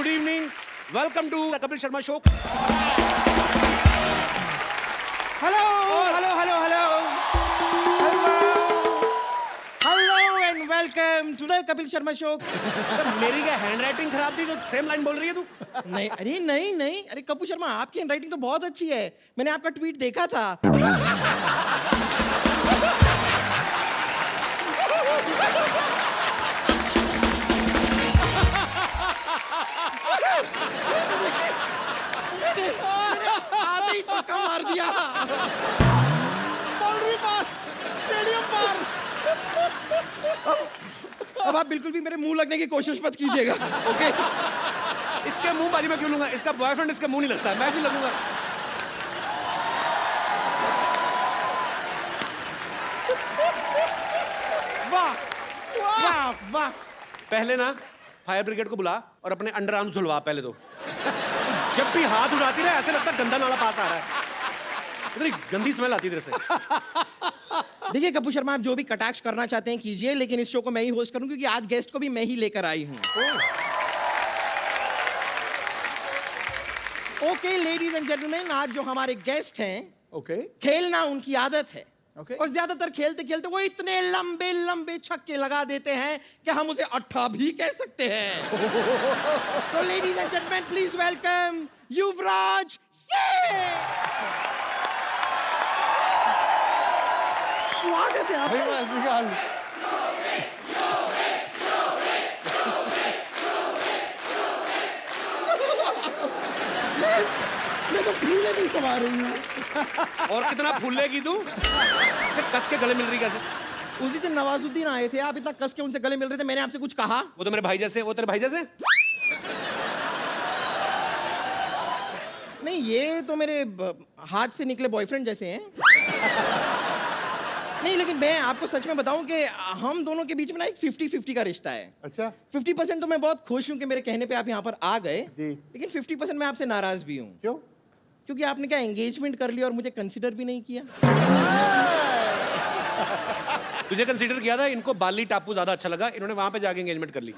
good evening. Welcome to the Kapil Sharma Show. Hello, hello, hello, hello. Hello and welcome to the Kapil Sharma Show. मेरी क्या handwriting खराब थी जो same line बोल रही है तू? नहीं, अरे नहीं नहीं, अरे कपूर शर्मा आपकी हैंडराइटिंग तो बहुत अच्छी है. मैंने आपका ट्वीट देखा था. आते ही छक्का मार दिया. बाउंड्री पार, स्टेडियम पार. अब आप बिल्कुल भी मेरे मुंह लगने की कोशिश मत कीजिएगा, ओके? इसके मुंह बाजी में क्यों लूंगा? इसका बॉयफ्रेंड इसके मुंह नहीं लगता, मैं भी लगूंगा. वाह वाह वाह. पहले ना फायर ब्रिगेड को बुला और अपने अंडर आर्म्स धुलवा पहले तो. जब भी हाथ उठाती रहे ऐसे लगता है गंदा नाला पास आ रहा है. इतनी गंदी स्मेल आती है तेरे से. देखिए कपूर शर्मा, आप जो भी कटाक्ष करना चाहते हैं कीजिए, लेकिन इस शो को मैं ही होस्ट करूं क्योंकि आज गेस्ट को भी मैं ही लेकर आई हूं. ओके लेडीज एंड जेंटलमैन, आज जो हमारे गेस्ट हैं, ओके खेलना उनकी आदत है. Okay. और ज्यादातर खेलते खेलते वो इतने लंबे लंबे छक्के लगा देते हैं कि हम उसे अट्ठा भी कह सकते हैं. तो ladies and gentleman, please welcome Yuvraj Singh. स्वागत है आपका. मैं तो फूले नहीं समा रही हूँ. और कितना फूलेगी तू? फिर कस के गले मिल रही कैसे? उस दिन नवाजुद्दीन आए थे, आप इतना कस के उनसे गले मिल रहे थे, मैंने आपसे कुछ कहा? वो तो मेरे भाई जैसे. वो तेरे भाई जैसे? नहीं, ये तो मेरे हाथ से निकले बॉयफ्रेंड जैसे हैं. नहीं, लेकिन मैं आपको सच में बताऊं कि हम दोनों के बीच में ना एक 50-50 का रिश्ता है. अच्छा 50% तो मैं बहुत खुश हूं कि मेरे कहने पे आप यहाँ पर आ गए, जी. लेकिन 50% मैं आपसे नाराज भी हूँ. क्यों? क्योंकि आपने क्या एंगेजमेंट कर लिया और मुझे कंसिडर भी नहीं किया. तुझे कंसीडर किया था. इनको बाली टापू ज्यादा अच्छा लगा, इन्होंने वहां पे जाके एंगेजमेंट कर ली.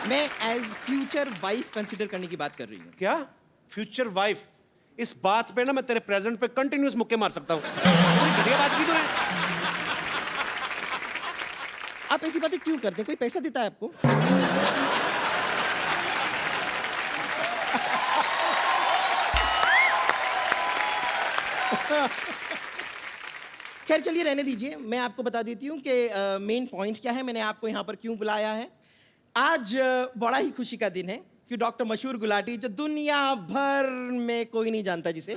मैं एज फ्यूचर वाइफ कंसिडर करने की बात कर रही हूँ. क्या फ्यूचर वाइफ? इस बात पे ना मैं तेरे प्रेजेंट पे कंटिन्यूस मुक्के मार सकता हूँ. घटिया बात की तूने. आप ऐसी बातें क्यों करते हैं? कोई पैसा देता है आपको? खैर चलिए रहने दीजिए, मैं आपको बता देती हूँ कि मेन पॉइंट क्या है, मैंने आपको यहाँ पर क्यों बुलाया है. आज बड़ा ही खुशी का दिन है कि डॉक्टर मशहूर गुलाटी, जो दुनिया भर में कोई नहीं जानता जिसे,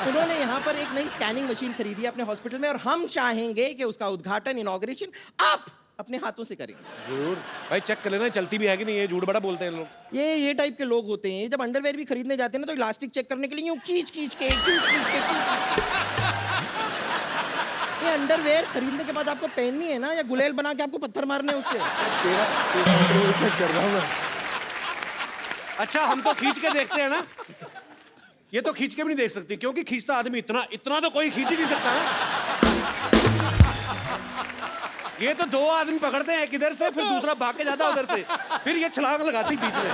उन्होंने यहाँ पर एक नई स्कैनिंग मशीन खरीदी है अपने हॉस्पिटल में, और हम चाहेंगे कि उसका उद्घाटन, इनॉग्रेशन आप अपने हाथों से करें. झूठ भाई, चेक कर लेना चलती भी है कि नहीं. ये झूठ बड़ा बोलते हैं लोग. ये टाइप के लोग होते हैं, जब अंडरवेयर भी खरीदने जाते हैं ना तो इलास्टिक चेक करने के लिए यूं खींच के ये अंडरवेयर खरीदने के बाद आपको पहननी है ना, या गुलेल बना के आपको पत्थर मारने हैं उससे. कर रहा हूँ मैं. अच्छा हम तो खींच के देखते हैं ना. ये तो खींच के भी नहीं देख सकती, क्योंकि खींचता आदमी इतना तो कोई खींच ही नहीं सकता ना. ये तो दो आदमी पकड़ते हैं, एक इधर से फिर दूसरा भाग के जाता उधर से, फिर ये छलांग लगाती बीच में.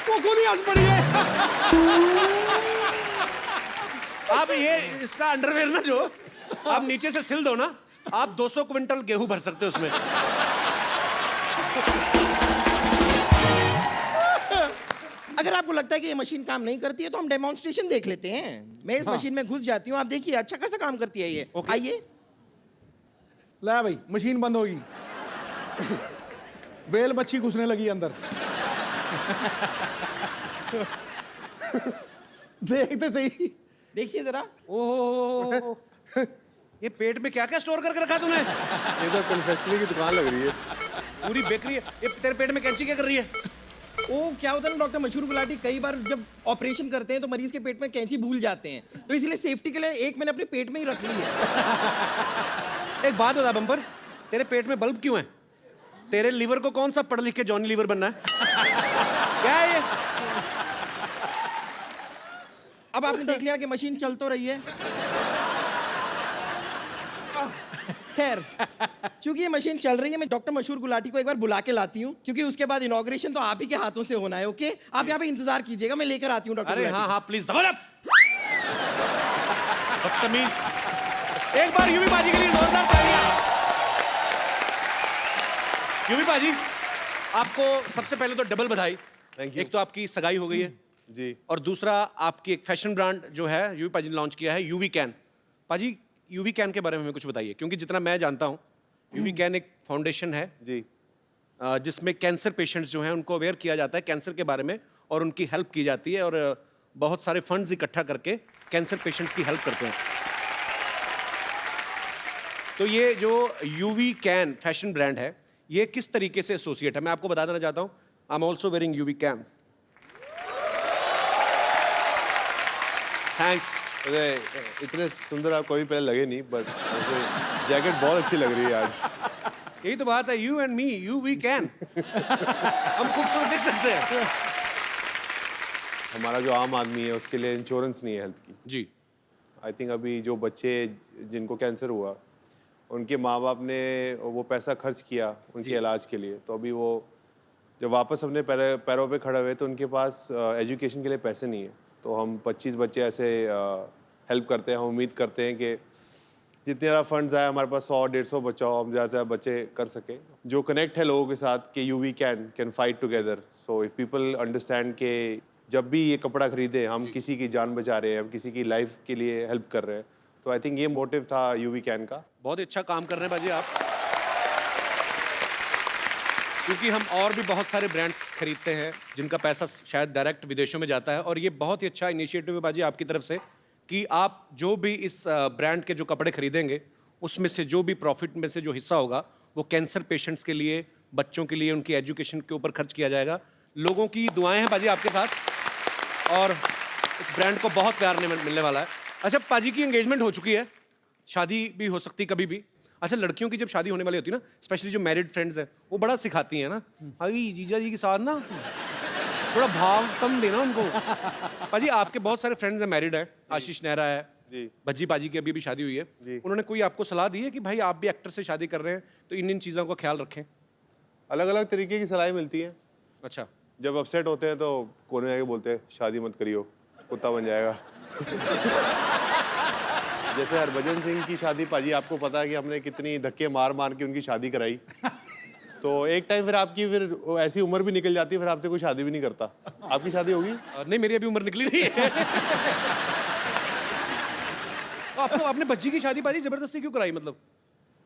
वो गोली हंस पड़ी है. अब ये इसका अंडरवेयर ना जो आप नीचे से सिल दो ना, आप 200 क्विंटल गेहूं भर सकते हो उसमें. अगर आपको लगता है कि ये मशीन काम नहीं करती है तो हम डेमोन्स्ट्रेशन देख लेते हैं. मैं इस मशीन में घुस जाती हूँ, आप देखिए अच्छा खासा काम करती है ये. Okay. आइए. ला भाई, मशीन बंद होगी. वेल मच्छी घुसने लगी अंदर. देखते सही. देखिए जरा. ओह, ये पेट में क्या क्या स्टोर करके रखा तूने? ये तो कन्फेक्शनरी की दुकान लग रही है. पूरी बेकरी है. ये तेरे पेट में कैंची क्या कर रही है? वो क्या होता है ना डॉक्टर मशहूर गुलाटी, कई बार जब ऑपरेशन करते हैं तो मरीज के पेट में कैंची भूल जाते हैं, तो इसलिए सेफ्टी के लिए एक मैंने अपने पेट में ही रख ली है. एक बात बता बम्पर, तेरे पेट में बल्ब क्यों है? तेरे लीवर को कौन सा पढ़ लिख के जॉनी लीवर बनना है? क्या है ये? अब आपने देख लिया कि मशीन चल तो रही है. खैर, चूंकि ये मशीन चल रही है, मैं डॉक्टर मशहूर गुलाटी को एक बार बुला के लाती हूँ, क्योंकि उसके बाद इनॉग्रेशन तो आप ही के हाथों से होना है। ओके, आप यहाँ पे इंतजार कीजिएगा, मैं लेकर आती हूँ डॉक्टर अरे गुलाटी हाँ हाँ प्लीज दबा बदतमीज। एक बार यूवी बाजी के लिए जोरदार तालियां। यूवी बाजी, आपको सबसे पहले तो डबल बधाई। Thank you. एक तो आपकी सगाई हो गई है जी। और दूसरा आपकी एक फैशन ब्रांड जो है यूवी पाजी ने लॉन्च किया है, यूवी कैन। पाजी, यूवी कैन के बारे में हमें कुछ बताइए, क्योंकि जितना मैं जानता हूँ यूवी कैन एक फाउंडेशन है जी। जिसमें कैंसर पेशेंट्स जो हैं उनको अवेयर किया जाता है कैंसर के बारे में और उनकी हेल्प की जाती है, और बहुत सारे फंड्स इकट्ठा करके कैंसर पेशेंट्स की हेल्प करते हैं। तो ये जो यूवी कैन फैशन ब्रांड है, ये किस तरीके से एसोसिएट है, मैं आपको बता देना चाहता हूँ। I am also wearing UV cans. Thanks. अरे इतने सुंदर आप कभी पहले लगे नहीं, बट जैकेट बहुत अच्छी लग रही है आज। यही तो बात है, you and me, you we can. हम खूबसूरत दिख सकते हैं। हमारा जो आम आदमी है उसके लिए इंश्योरेंस नहीं है हेल्थ की। जी। आई थिंक अभी जो बच्चे जिनको कैंसर हुआ, उनके माँ बाप ने वो पैसा खर्च किया उनके इलाज के लिए, तो अभी वो जब वापस अपने पैरों पे खड़े हुए तो उनके पास एजुकेशन के लिए पैसे नहीं है। तो हम 25 बच्चे ऐसे हेल्प करते हैं। हम उम्मीद करते हैं कि जितने ज़्यादा फंड्स आए हमारे पास 100-150 बच्चा हो, हम ज़्यादा से ज़्यादा बच्चे कर सकें। जो कनेक्ट है लोगों के साथ कि you we can fight together. So if people understand कि जब भी ये कपड़ा खरीदे हम किसी की जान बचा रहे हैं, हम किसी की लाइफ के लिए हेल्प कर रहे हैं। तो आई थिंक ये मोटिव था यूवी कैन का। बहुत अच्छा काम कर रहे हैं बाजी आप, क्योंकि हम और भी बहुत सारे ब्रांड्स खरीदते हैं जिनका पैसा शायद डायरेक्ट विदेशों में जाता है, और ये बहुत ही अच्छा इनिशिएटिव है बाजी आपकी तरफ से कि आप जो भी इस ब्रांड के जो कपड़े खरीदेंगे उसमें से जो भी प्रॉफिट में से जो हिस्सा होगा वो कैंसर पेशेंट्स के लिए, बच्चों के लिए, उनकी एजुकेशन के ऊपर खर्च किया जाएगा। लोगों की दुआएं हैं बाजी आपके साथ, और इस ब्रांड को बहुत प्यार मिलने वाला है। अच्छा, पाजी की एंगेजमेंट हो चुकी है, शादी भी हो सकती कभी भी। अच्छा, लड़कियों की जब शादी होने वाली होती है ना, स्पेशली जो मैरिड फ्रेंड्स हैं, वो बड़ा सिखाती हैं ना, अरे जीजा जी के साथ ना थोड़ा भाव कम देना उनको। पाजी, आपके बहुत सारे फ्रेंड्स हैं, मैरिड है, आशीष नेहरा है जी। भज्जी पाजी की अभी भी शादी हुई है। जी। उन्होंने कोई आपको सलाह दी है कि भाई आप भी एक्टर से शादी कर रहे हैं तो इन चीज़ों का ख्याल रखें? अलग अलग तरीके की सलाह मिलती है। अच्छा। जब अपसेट होते हैं तो कोने में आके बोलते हैं शादी मत करियो, कुत्ता बन जाएगा। जैसे हरभजन सिंह की शादी, पाजी आपको पता है कि हमने कितनी धक्के मार मार के उनकी शादी कराई। तो एक टाइम फिर आपकी फिर ऐसी उम्र भी निकल जाती है, फिर आपसे कोई शादी भी नहीं करता। आपकी शादी होगी? नहीं, मेरी अभी उम्र निकली नहीं है। तो आपको अपने बच्ची की शादी पाजी जबरदस्ती क्यों कराई, मतलब?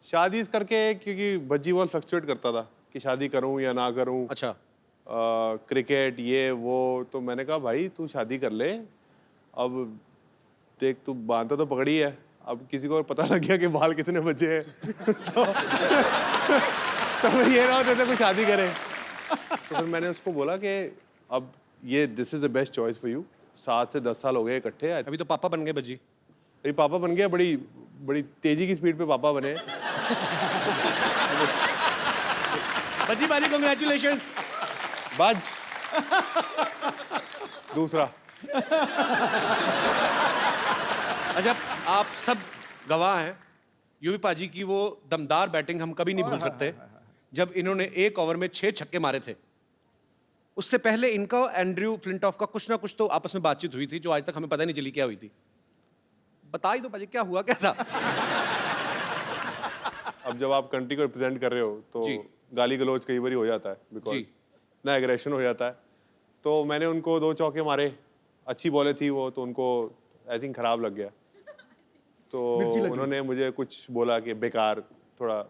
शादी इस करके क्योंकि भज्जी बहुत फ्लक्चुएट करता था कि शादी करूं या ना करूं। अच्छा। क्रिकेट ये वो, तो मैंने कहा भाई तू शादी कर ले, अब देख तू बांधता तो पकड़ी है, अब किसी को पता लग गया कि बाल कितने बचे हैं तो फिर ये ना होते थे कोई शादी करे। तो फिर मैंने उसको बोला कि अब ये this is the best choice for you. 7 से 10 साल हो गए इकट्ठे। अभी तो पापा बन गए बज्जी। अभी पापा बन गया, बड़ी बड़ी तेजी की स्पीड पे पापा बने। बज्जी पाजी, कांग्रेचुलेशंस। बाज दूसरा। अच्छा, आप सब गवाह हैं यूवी पाजी की वो दमदार बैटिंग हम कभी नहीं भूल सकते, जब इन्होंने एक ओवर में 6 छक्के मारे थे। उससे पहले इनका एंड्रयू फ्लिंटॉफ का कुछ ना कुछ तो आपस में बातचीत हुई थी जो आज तक हमें पता नहीं चली क्या हुई थी। बता ही दो पाजी, क्या हुआ क्या था? अब जब आप कंट्री को रिप्रेजेंट कर रहे हो तो जी। गाली गलौज कई बार हो जाता है, बिकॉज ना एग्रेशन हो जाता है। तो मैंने उनको 2 चौके मारे, अच्छी बॉलें थी वो, तो उनको आई थिंक खराब लग गया। तो उन्होंने मुझे कुछ बोला कि बेकार, थोड़ा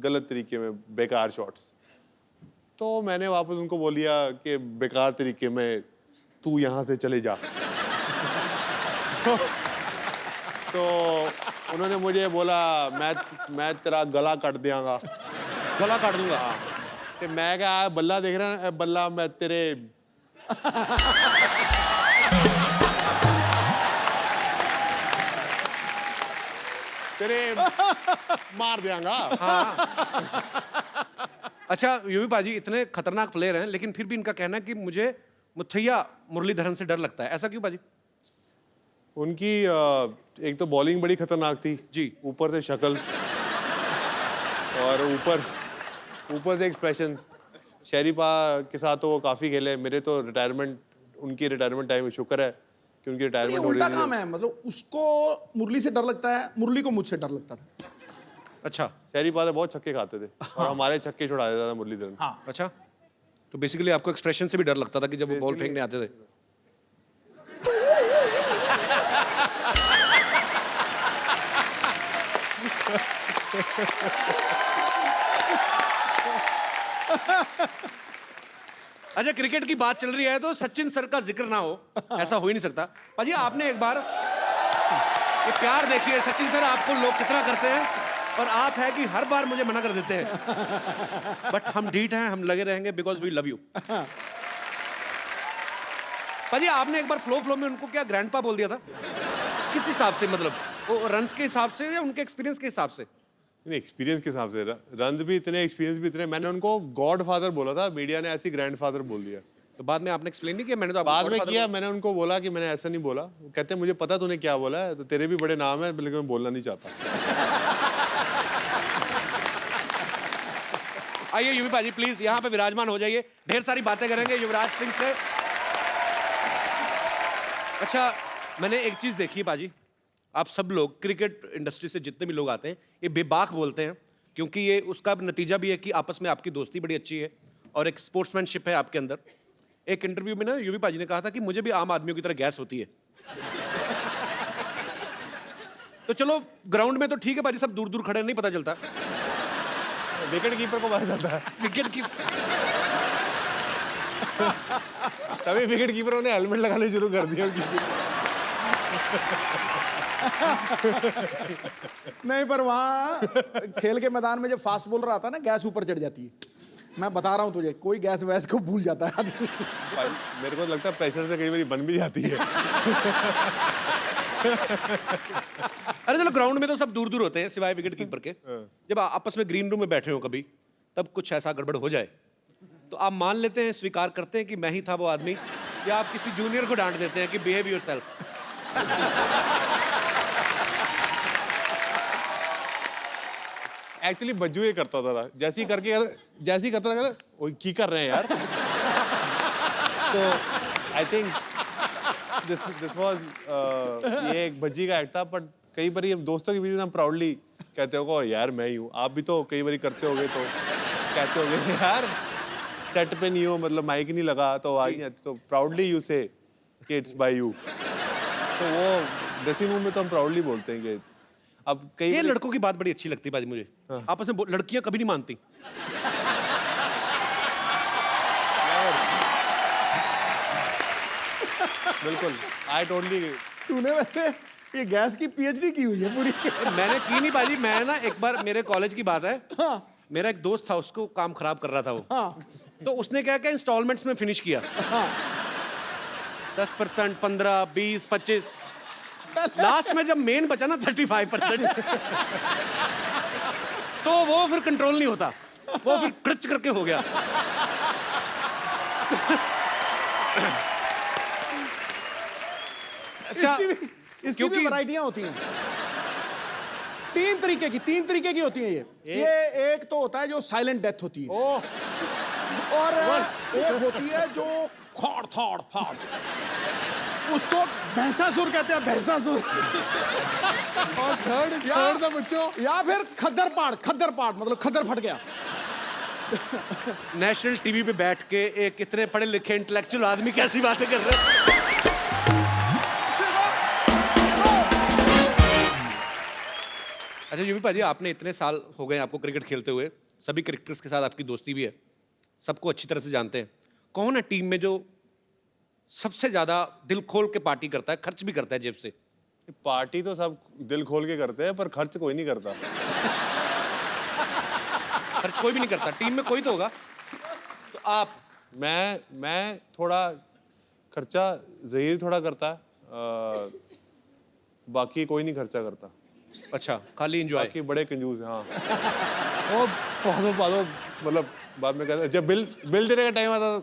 गलत तरीके में बेकार शॉट्स। तो मैंने वापस उनको बोल दिया कि बेकार तरीके में तू यहाँ से चले जा। तो उन्होंने मुझे बोला मैं तेरा गला काट दियांगा। गला काट दूंगा? कि मैं क्या बल्ला देख रहा है, बल्ला मैं तेरे तेरे मार दियांगा। अच्छा यूवी पाजी इतने खतरनाक प्लेयर हैं, लेकिन फिर भी इनका कहना है कि मुझे मुथैया मुरलीधरन से डर लगता है। ऐसा क्यों पाजी? उनकी एक तो बॉलिंग बड़ी खतरनाक थी जी। ऊपर से शक्ल और ऊपर से एक्सप्रेशन। शरीफा के साथ तो वो काफ़ी खेले, मेरे तो उनकी रिटायरमेंट टाइम में शुक्र है कि उनकी ये रिटायरमेंट हो उल्टा रही काम है। है, मतलब उसको मुरली से डर लगता है, मुरली को मुझसे डर लगता था। अच्छा शरीफा तो बहुत छक्के खाते थे और हमारे छक्के छुड़ा देता था मुरलीधरन। हाँ। अच्छा, तो बेसिकली आपको एक्सप्रेशन से भी डर लगता था कि जब वो बॉल फेंकने आते थे। अच्छा, क्रिकेट की बात चल रही है तो सचिन सर का जिक्र ना हो, ऐसा हो ही नहीं सकता। पाजी आपने एक बार ये प्यार देखिए, सचिन सर आपको लोग कितना करते हैं और आप है कि हर बार मुझे मना कर देते हैं। बट हम ढीठ हैं, हम लगे रहेंगे बिकॉज वी लव यू। पाजी आपने एक बार फ्लो में उनको क्या ग्रैंडपा बोल दिया था? किस हिसाब से, मतलब वो रन्स के हिसाब से या उनके एक्सपीरियंस के हिसाब से? एक्सपीरियंस के हिसाब से रन भी इतने, एक्सपीरियंस भी इतने। मैंने उनको गॉड फादर बोला था, मीडिया ने ऐसी ग्रैंडफादर बोल दिया। तो बाद में आपने एक्सप्लेन नहीं किया? मैंने तो आपको बाद में Godfather किया, मैंने उनको बोला कि मैंने ऐसा नहीं बोला। वो कहते हैं मुझे पता तूने क्या बोला है, तो तेरे भी बड़े नाम है, लेकिन मैं बोलना नहीं चाहता। आइए यूवी पाजी प्लीज यहाँ पे विराजमान हो जाइए, ढेर सारी बातें करेंगे युवराज सिंह से। अच्छा, मैंने एक चीज देखी है पाजी, आप सब लोग क्रिकेट इंडस्ट्री से जितने भी लोग आते हैं ये बेबाक बोलते हैं, क्योंकि ये उसका नतीजा भी है कि आपस में आपकी दोस्ती बड़ी अच्छी है और एक स्पोर्ट्समैनशिप है आपके अंदर। एक इंटरव्यू में ना यूवी पाजी ने कहा था कि मुझे भी आम आदमियों की तरह गैस होती है। तो चलो ग्राउंड में तो ठीक है पाजी, सब दूर दूर खड़े नहीं पता चलता। विकेट कीपर को पता चलता है, विकेट की तभी विकेट कीपरों ने हेलमेट लगाने शुरू कर दिया। नहीं, पर वहाँ खेल के मैदान में जब फास्ट बॉलर आता है ना, गैस ऊपर चढ़ जाती है। मैं बता रहा हूँ तुझे, कोई गैस वैस को भूल जाता है आदमी। मेरे को लगता है प्रेशर से कई बार बन भी जाती है। अरे चलो, ग्राउंड में तो सब दूर दूर होते हैं सिवाय विकेट कीपर के। जब आपस में ग्रीन रूम में बैठे हो कभी, तब कुछ ऐसा गड़बड़ हो जाए तो आप मान लेते हैं, स्वीकार करते हैं कि मैं ही था वो आदमी, या आप किसी जूनियर को डांट देते हैं कि बिहेव योरसेल्फ? एक्चुअली बज्जू ये करता था, जैसे ही करता था, ओए की कर रहे हैं यार। तो आई थिंक दिस वाज ये एक भज्जी का एक्ट था। बट कई बार दोस्तों के बीच में हम प्राउडली कहते हो यार मैं ही हूँ। आप भी तो कई बार करते होगे, तो कहते होगे यार सेट पे नहीं हो, मतलब माइक नहीं लगा तो आवाज नहीं आती, तो प्राउडली यू से कि इट्स बाय यू। तो वो ड्रेसिंग रूम में तो हम प्राउडली बोलते हैं कि अब कई ये लड़कों की बात बड़ी अच्छी लगती है बाजी मुझे। आपस में लड़कियां कभी नहीं मानती। बिल्कुल, आई टोटली। तूने वैसे ये गैस की पीएचडी की हुई है पूरी। मैंने की नहीं बाजी, मैं ना एक बार, मेरे कॉलेज की बात है, हाँ। मेरा एक दोस्त था, उसको काम खराब कर रहा था वो। हाँ। तो उसने क्या क्या इंस्टॉलमेंट्स में फिनिश किया। 10%, 15, 20, 25, लास्ट में जब मेन बचा ना 35%, तो वो फिर कंट्रोल नहीं होता, वो फिर क्रच करके हो गया। अच्छा, इसकी भी वैरायटियां होती हैं। तीन तरीके की होती हैं ये एक तो होता है जो साइलेंट डेथ होती है, और एक होती है जो खौड़ थौड़ फाड़, उसको भैंसासुर कहते हैं, भैंसासुर। और थर्ड था बच्चों, या फिर खद्दर पाड़ मतलब खद्दर फट गया। नेशनल टीवी पे बैठ के एक इतने पढ़े लिखे इंटेलेक्चुअल आदमी कैसी बातें कर रहे हैं। अच्छा यूवी पाजी, आपने इतने साल हो गए आपको क्रिकेट खेलते हुए, सभी क्रिकेटर्स के साथ आपकी दोस्ती भी है, सबको अच्छी तरह से जानते हैं। कौन है टीम में जो सबसे ज्यादा दिल खोल के पार्टी करता है, खर्च भी करता है जेब से? पार्टी तो सब दिल खोल के करते हैं, पर खर्च कोई नहीं करता। खर्च कोई भी नहीं करता, टीम में कोई तो होगा। तो आप? मैं थोड़ा खर्चा, ज़हीर थोड़ा करता है, बाकी कोई नहीं खर्चा करता। अच्छा, खाली एंजॉय? बाकी बड़े कंजूस हैं। हाँ, वो पादो मतलब बाद में कहते, जब बिल देने का टाइम आता था,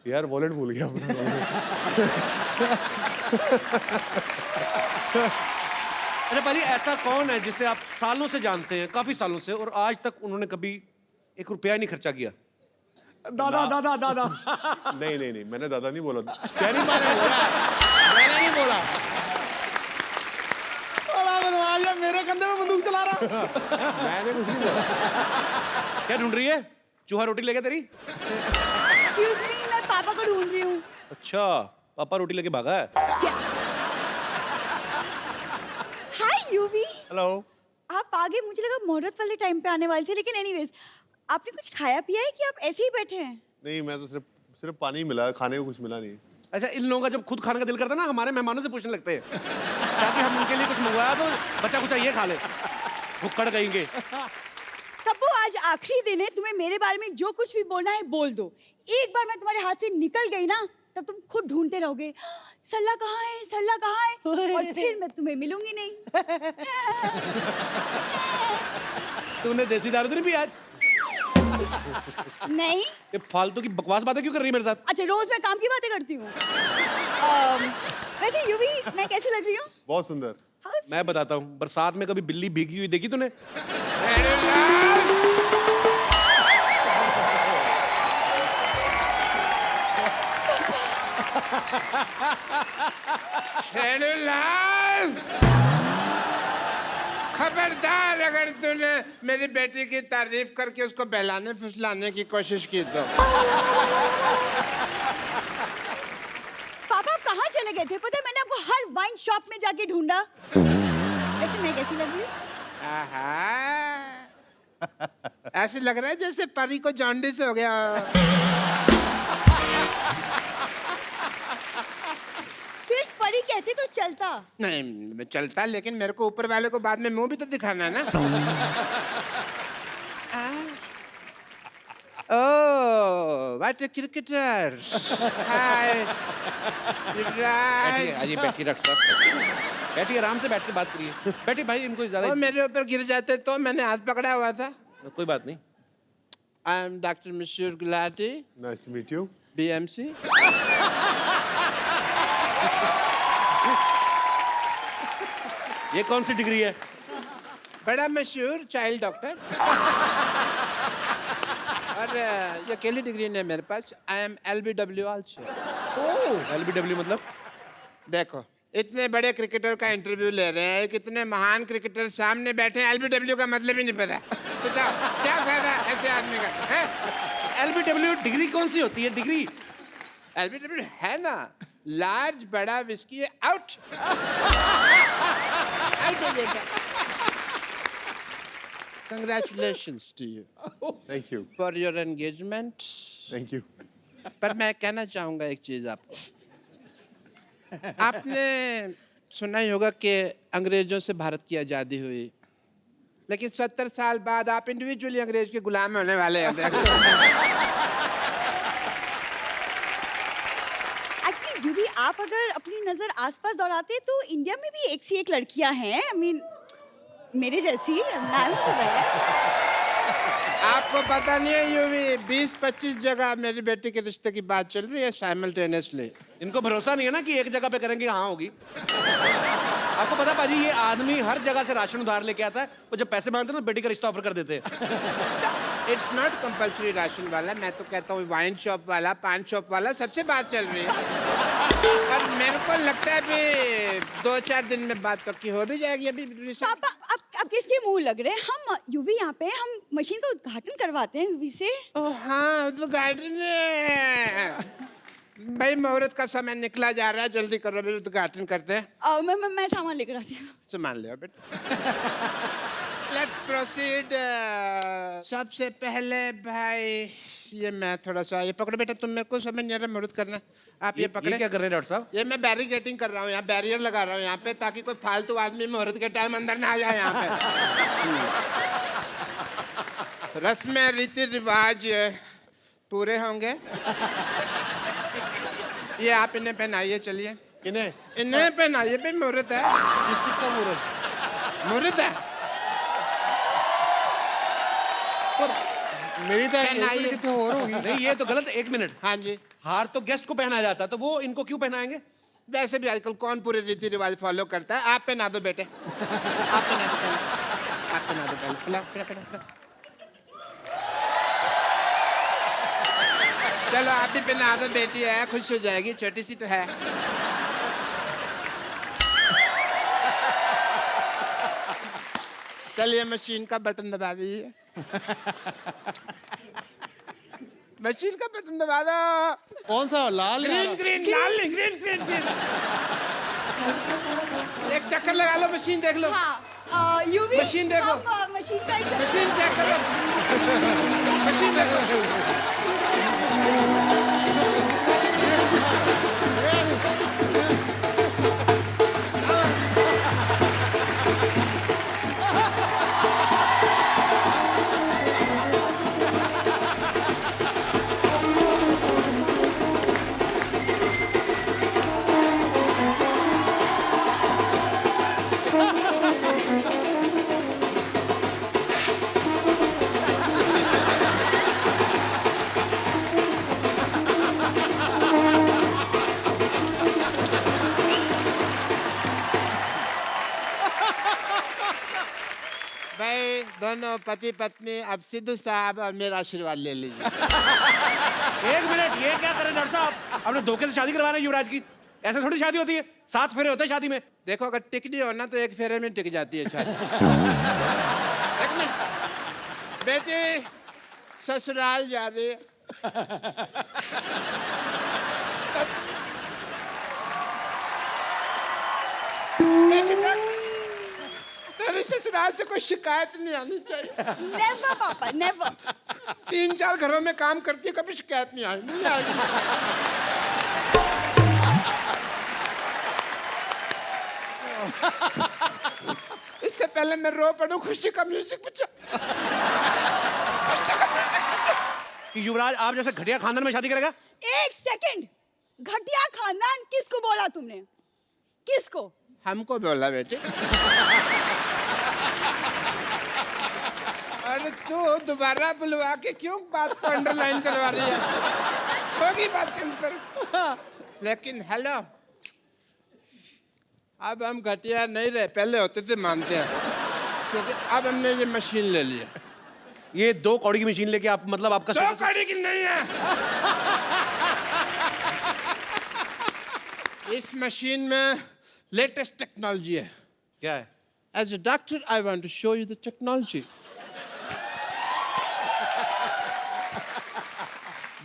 यार वॉलेट भूल गया अपना। अच्छा पाजी, ऐसा कौन है जिसे आप सालों से जानते हैं, काफी सालों से, और आज तक उन्होंने कभी 1 रुपया ही नहीं खर्चा किया? दादा दादा दादा। नहीं नहीं नहीं, मैंने दादा नहीं बोला। चेरी मारे बोला, मैंने नहीं बोला। बड़ा बदमाश है, मेरे कंधे में बंदूक चला रहा। मैंने कुछ नहीं बोला। क्या ढूंढ रही है? चूहा रोटी लेके तेरी? एक्सक्यूज मी, मैं पापा को ढूंढ रही हूँ। अच्छा, पापा रोटी लेके भागा है। हाय यूवी, हेलो। आप आगे, मुझे लगा मुहूर्त वाले टाइम पे आने वाले थे, लेकिन एनीवेज आपने कुछ खाया पिया है कि आप ऐसे ही बैठे हैं? नहीं, मैं तो सिर्फ पानी मिला, खाने को कुछ मिला नहीं। अच्छा, इन लोगों का जब खुद खाने का दिल करता है ना, हमारे मेहमानों से पूछने लगते हैं ताकि हम उनके लिए कुछ मंगवाया तो बच्चा कुछ ये खा ले, भुक्कड़ कहेंगे। तब्बू, आज आखिरी दिन है, तुम्हें मेरे बारे में जो कुछ भी बोलना है बोल दो। एक बार मैं तुम्हारे हाथ से निकल गई ना, तब तुम खुद ढूंढते रहोगे, सरला कहाँ है, सरला कहाँ है, और फिर मैं तुम्हें मिलूंगी नहीं। तूने देसी दारू तो नहीं पी आज? नहीं। ये फालतू की बकवास बातें क्यों कर रही है मेरे साथ? अच्छा, रोज मैं काम की बातें करती हूँ। वैसे यूवी, मैं कैसी लग रही हूँ? बहुत सुंदर। मैं बताता हूँ, बरसात में कभी बिल्ली भीगी हुई देखी तूने? खबरदार, अगर तूने मेरी बेटी की तारीफ करके उसको बहलाने फुसलाने की कोशिश की तो। पापा, आप कहाँ चले गए थे? पता है, मैंने आपको हर वाइन शॉप में जाके ढूंढा। वैसे मैं कैसी लग रही हूँ? आहा, ऐसे लग रहा है जैसे परी को जॉन्डिस हो गया। सिर्फ परी कहते तो चलता। नहीं, मैं चलता, लेकिन मेरे को ऊपर वाले को बाद में मुंह भी तो दिखाना है ना। ओह, व्हाट अ क्रिकेटर। हाय। बैठिए, आइए, बैठिए डॉक्टर साहब, बैठिए, आराम से बैठ के बात करिए। बैठिए भाई, इनको ज्यादा वो मेरे ऊपर गिर जाते तो मैंने हाथ पकड़ा हुआ था। कोई बात नहीं। आई am doctor Mashoor Gulati, nice to meet you. BMC। ये कौन सी डिग्री है? बड़ा मशहूर चाइल्ड डॉक्टर। और ये अकेली डिग्री नहीं है मेरे पास। I am LBW also. LBW मतलब? देखो, इतने बड़े क्रिकेटर का इंटरव्यू ले रहे हैं, कितने महान क्रिकेटर सामने बैठे हैं, LBW का मतलब ही नहीं पता। बताओ, क्या फायदा ऐसे आदमी का, है? LBW डिग्री कौन सी होती है? डिग्री LBW है ना, लार्ज बड़ा विस्की है, आउट। आउट हो गया। Congratulations to you thank you. for your engagement. Thank you. पर मैं कहना चाहूंगा एक चीज आपको। आपने सुना ही होगा कि अंग्रेजों से भारत की आज़ादी हुई, लेकिन 70 साल बाद आप इंडिविजुअली अंग्रेज के गुलाम होने वाले हैं। एक्चुअली यूवी, आप अगर अपनी नजर आसपास दौड़ाते तो इंडिया में भी एक सी एक लड़कियां हैं। आई मीन, मेरे जैसी। आपको पता नहीं है यूवी, 20-25 जगह मेरी बेटी के रिश्ते की बात चल रही है साइमल्टेनियसली। इनको भरोसा नहीं है ना कि एक जगह पे करेंगे हाँ होगी। आपको पता पाजी, ये आदमी हर जगह से राशन उधार लेके आता है, वो जब पैसे मांगते हैं ना, बेटी का रिश्ता ऑफर कर देते हैं। इट्स नॉट कंपल्सरी राशन वाला, मैं तो कहता हूँ वाइन शॉप वाला, पान शॉप वाला, सबसे बात चल रही है। और मेरे को लगता है अभी 2-4 दिन में बात पक्की हो भी जाएगी। अभी पापा, आप किसके मुंह लग रहे हैं? हम यूवी यहाँ पे हम मशीन का उद्घाटन करवाते हैं यूवी से। ओह हाँ, उद्घाटन है। भाई, मुहूर्त का समय निकला जा रहा है, जल्दी करो, अभी उद्घाटन करते हैं। मैं सामान लेकर आती हूँ। सामान ले आओ बेटा। Let's proceed. सबसे पहले भाई, ये मैं थोड़ा सा, ये पकड़ो बेटा, तुम मेरे को समझ नहीं आ रहा मुहूर्त करना। आप ये पकड़े। क्या कर रहे हैं डॉक्टर साहब? ये मैं बैरिकेटिंग कर रहा हूँ, यहाँ बैरियर लगा रहा हूँ यहाँ पे, ताकि कोई फालतू आदमी मुहूर्त के टाइम अंदर ना आ जाए यहाँ पे। रस्में रीति रिवाज पूरे होंगे। ये आप इन्हें पहनाइए, चलिए। किन्हें? इन्हें पहनाइए, भाई मुहूर्त है। किस चीज का मुहूर्त? मुहूर्त है। मेरी तो पहनाइए। नहीं, ये तो गलत। 1 मिनट, हाँ जी। हार तो गेस्ट को पहनाया जाता है, तो वो इनको क्यों पहनाएंगे? वैसे भी आजकल कौन पूरे रीति रिवाज फॉलो करता है? आप पहना दो बेटे, आप पहना दो पहले, आप पहना दो पहले, पहना, पहना, पहना, पहना। चलो आप भी पहना दो, बेटी है, खुश हो जाएगी, छोटी सी तो है। चलिए मशीन का बटन दबा दीजिए। मशीन का बटन दबा दो। कौन सा लाल या ग्रीन ग्रीन लाल नहीं, ग्रीन ग्रीन ग्रीन। एक चक्कर लगा लो, मशीन देख लो। हाँ यूवी मशीन देखो। मशीन का मशीन चेक करो, मशीन देखो। भाई दोनों पति पत्नी अब सिद्धू साहब और मेरा आशीर्वाद ले लीजिए। एक मिनट, ये क्या कर रहे हैं डॉक्टर साहब? आपने धोखे से शादी करवा रहे हैं युवराज की। ऐसे थोड़ी शादी होती है, 7 फेरे होते हैं शादी में। देखो अगर टिकनी हो ना तो एक फेरे में टिक जाती है शादी। एक मिनट, बेटी ससुराल जा रही है। तेरी ससुराल से कोई शिकायत नहीं आनी चाहिए। नेवर पापा नेवर। 3-4 घरों में काम करती है, कभी शिकायत नहीं आई, नहीं आएगी। इससे पहले मैं रो पड़ूं, खुशी का म्यूजिक बजा। खुशी का म्यूजिक बजा। कि युवराज आप जैसे घटिया खानदान में शादी करेगा? एक सेकंड, घटिया खानदान किसको बोला तुमने? किसको? हमको बोला बेटे। अरे तू दोबारा बुलवा के क्यों बात को अंडरलाइन करवा रही है? होगी बात कंफर्म। लेकिन हेलो, अब हम घटिया नहीं रहे, पहले होते थे मानते हैं, क्योंकि अब हमने ये मशीन ले लिया। ये 2 कौड़ी की मशीन लेके आप, मतलब आपका 2 कौड़ी की नहीं है। इस मशीन में लेटेस्ट टेक्नोलॉजी है। क्या है? As a doctor, I want to show you the technology.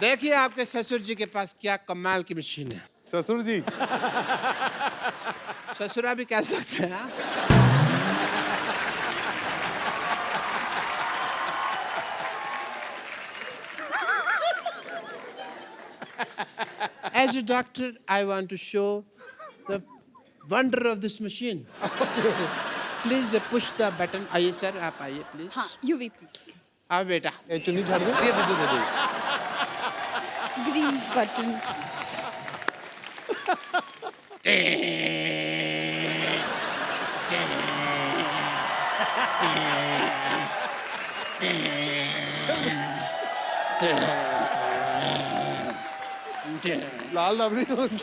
देखिए आपके ससुर जी के पास क्या कमाल की मशीन है। ससुर जी, ससुरा भी कह सकते हैं। As a doctor, I want to show the wonder of this machine. Please push the button. आइए सर, आप आइए प्लीज। हाँ यूवी प्लीज। आओ बेटा। ये चुन्नी झाड़ दो। दे। Green button. लाल रबड़ी होती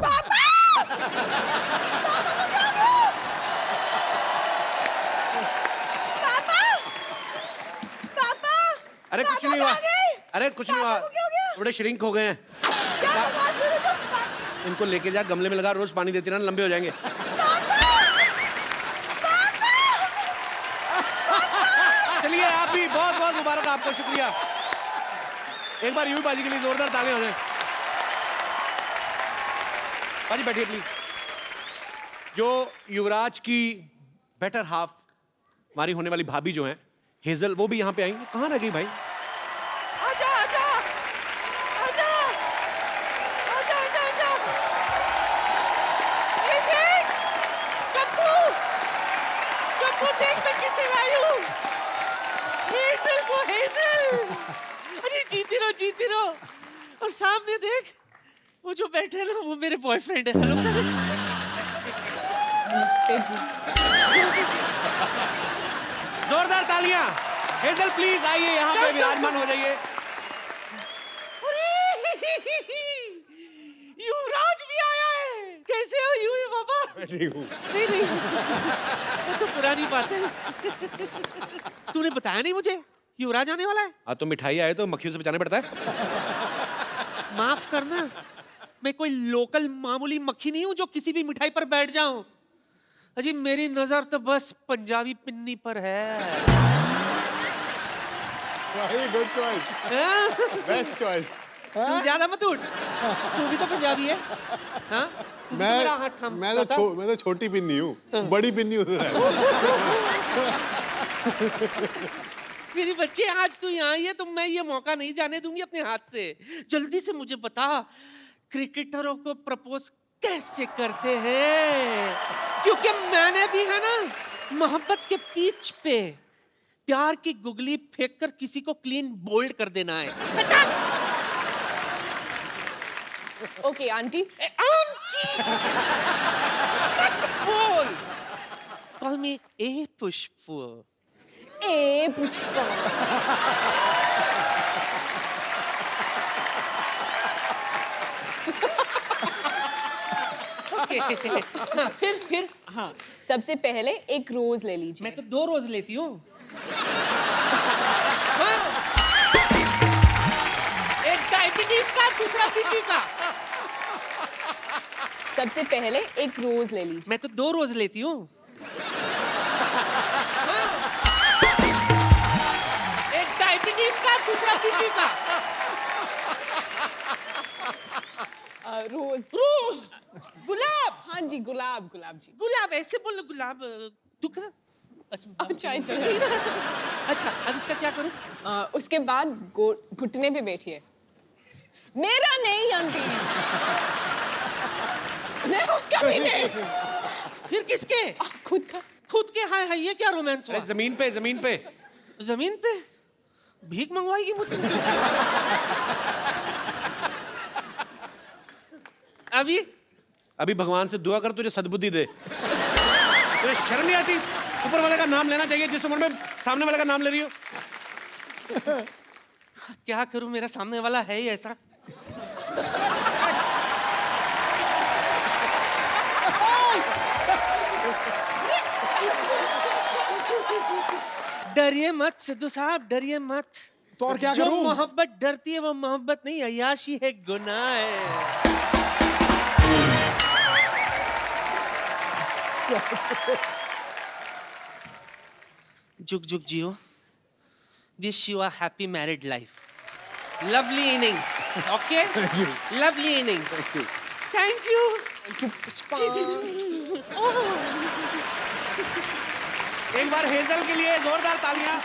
पापा अरे कुछ नहीं हुआ, अरे कुछ नहीं हुआ, पापा को क्या हो गया? थोड़े श्रिंक हो गए हैं। क्या बकवास कर रहे हो तुम? इनको लेके जा, गमले में लगा, रोज पानी देती रहना, लंबे हो जाएंगे। चलिए आप भी बहुत बहुत मुबारक आपको, शुक्रिया। एक बार यूवी बाजी के लिए जोरदार तालियां हो जाए। बाजी बैठिए प्लीज। जो युवराज की बेटर हाफ, हमारी होने वाली भाभी जो हैं हेजल, वो भी यहाँ पे आई। कहाँ रह गई भाई? आजा आजा आजा आजा आजा आजा। ये देख कप्पू, कप्पू देख मैं किसे लाई हूँ। हेजल को, हेजल। अरे जीती रहो और सामने देख वो जो बैठे हैं ना वो मेरे बॉयफ्रेंड है। हेलो नमस्ते जी। जोरदार तालियां। हेजल प्लीज आइए यहाँ पे विराजमान हो जाइए। युवराज भी आया है। कैसे हो युवी बाबा? ठीक हूँ। नहीं नहीं, वो तो पुरानी बात है। तूने बताया नहीं मुझे युवराज आने वाला है। हाँ तो मिठाई आए तो मक्खियों से बचाना पड़ता है। माफ करना, मैं कोई लोकल मामूली मक्खी नहीं हूं जो किसी भी मिठाई पर बैठ जाऊं। अजी मेरी नजर तो बस पंजाबी पिन्नी पर है। Good choice, best choice. तू ज्यादा मत उठ, तू भी तो पंजाबी है। हाँ? तू भी तो मेरा हाथ थाम सकता था। मैं तो छोटी पिन्नी हूँ, बड़ी पिन्नी उधर है। मेरी बच्चे आज तू यहाँ आई है तो मैं ये मौका नहीं जाने दूंगी अपने हाथ से। जल्दी से मुझे बता, क्रिकेटरों को प्रपोज कैसे करते हैं? क्योंकि मैंने भी है ना मोहब्बत के पिच पे प्यार की गुगली फेंक कर किसी को क्लीन बोल्ड कर देना है। Okay aunty. आंटी बोल, कॉल मी ए पुष्प। ए पुष्पा। हाँ, फिर हाँ, सबसे पहले एक रोज ले लीजिए। मैं तो 2 रोज लेती हूँ। एक डायबिटीज का, दूसरा बीपी का। सबसे पहले एक रोज ले लीजिए। मैं तो 2 रोज लेती हूँ। एक डायबिटीज का, दूसरा बीपी का। रोज। रोज, गुलाब। हाँ जी, गुलाब गुलाब जी। गुलाब ऐसे बोलो, गुलाब। तू कर। अच्छा इधर। अच्छा, अब इसका क्या करूँ? उसके बाद घुटने पे बैठिए। मेरा नहीं आंटी, नहीं उसका भी नहीं। फिर किसके? खुद का। खुद के। हाय हाय, ये क्या रोमांस हुआ? अरे जमीन पे, जमीन पे। जमीन पे भीख मंगवाएगी मुझसे? अभी भगवान से दुआ कर तुझे सद्बुद्धि दे। तुझे शर्म नहीं आती? ऊपर वाले का नाम लेना चाहिए जिस उम्र में सामने वाले का नाम ले रही हो। क्या करूं, मेरा सामने वाला है ही ऐसा। डरिए मत सिद्धू साहब, डरिए मत। तो और क्या जो करूं? मोहब्बत डरती है वो मोहब्बत नहीं, अय्याशी है, गुनाह है। जुग जुग जियो। Wish you a happy married life. Lovely innings. Okay, lovely innings. Thank you. एक बार हेजल के लिए जोरदार तालियां।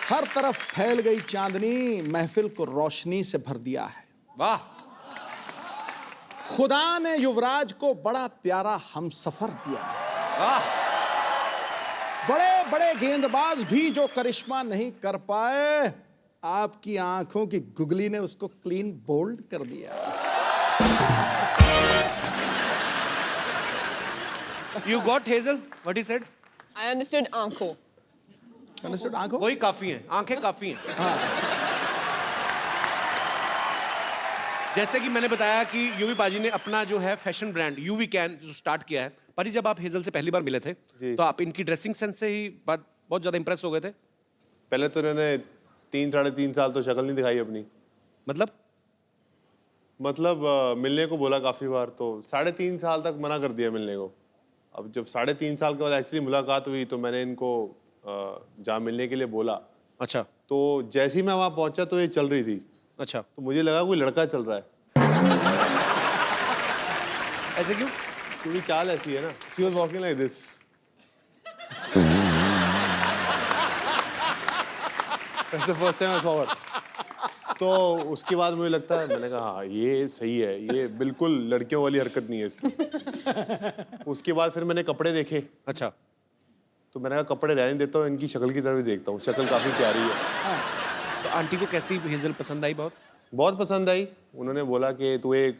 हर तरफ फैल गई चांदनी महफिल को रोशनी से भर दिया है। वाह। खुदा ने युवराज को बड़ा प्यारा हमसफर दिया है। वाह। बड़े बड़े गेंदबाज भी जो करिश्मा नहीं कर पाए, आपकी आंखों की गुगली ने उसको क्लीन बोल्ड कर दिया। You got Hazel? What he said? I understood आंखों। Understood? आंखों? वही काफी हैं, आंखें काफी हैं। जैसे कि मैंने बताया कि यूवी पाजी ने अपना जो है फैशन ब्रांड यूवी कैन जो स्टार्ट किया है। पाजी, जब आप हेजल से पहली बार मिले थे तो आप इनकी ड्रेसिंग सेंस से ही बहुत ज्यादा इंप्रेस हो गए थे। पहले तो इन्होंने 3-3.5 साल तो शक्ल नहीं दिखाई अपनी। मतलब मिलने को बोला काफी बार, तो 3.5 साल तक मना कर दिया मिलने को। अब जब 3.5 साल के बाद एक्चुअली मुलाकात हुई तो मैंने इनको जहाँ मिलने के लिए बोला। अच्छा। तो जैसे ही मैं वहाँ पहुंचा तो ये चल रही थी। अच्छा। तो मुझे लगा कोई लड़का चल रहा है। ऐसे क्यों? क्योंकि चाल ऐसी है ना। She was walking like this. That's the first time I saw her. तो उसके बाद मुझे लगता है, मैंने कहा हाँ ये सही है, ये बिल्कुल लड़कियों वाली हरकत नहीं है इसकी। उसके बाद फिर मैंने कपड़े देखे। अच्छा। तो मैंने कहा कपड़े रहने देता हूँ, इनकी शक्ल की तरफ भी देखता हूँ। शक्ल काफी प्यारी है। तो आंटी को कैसी हेजल पसंद आई? बहुत बहुत पसंद आई। उन्होंने बोला कि तू एक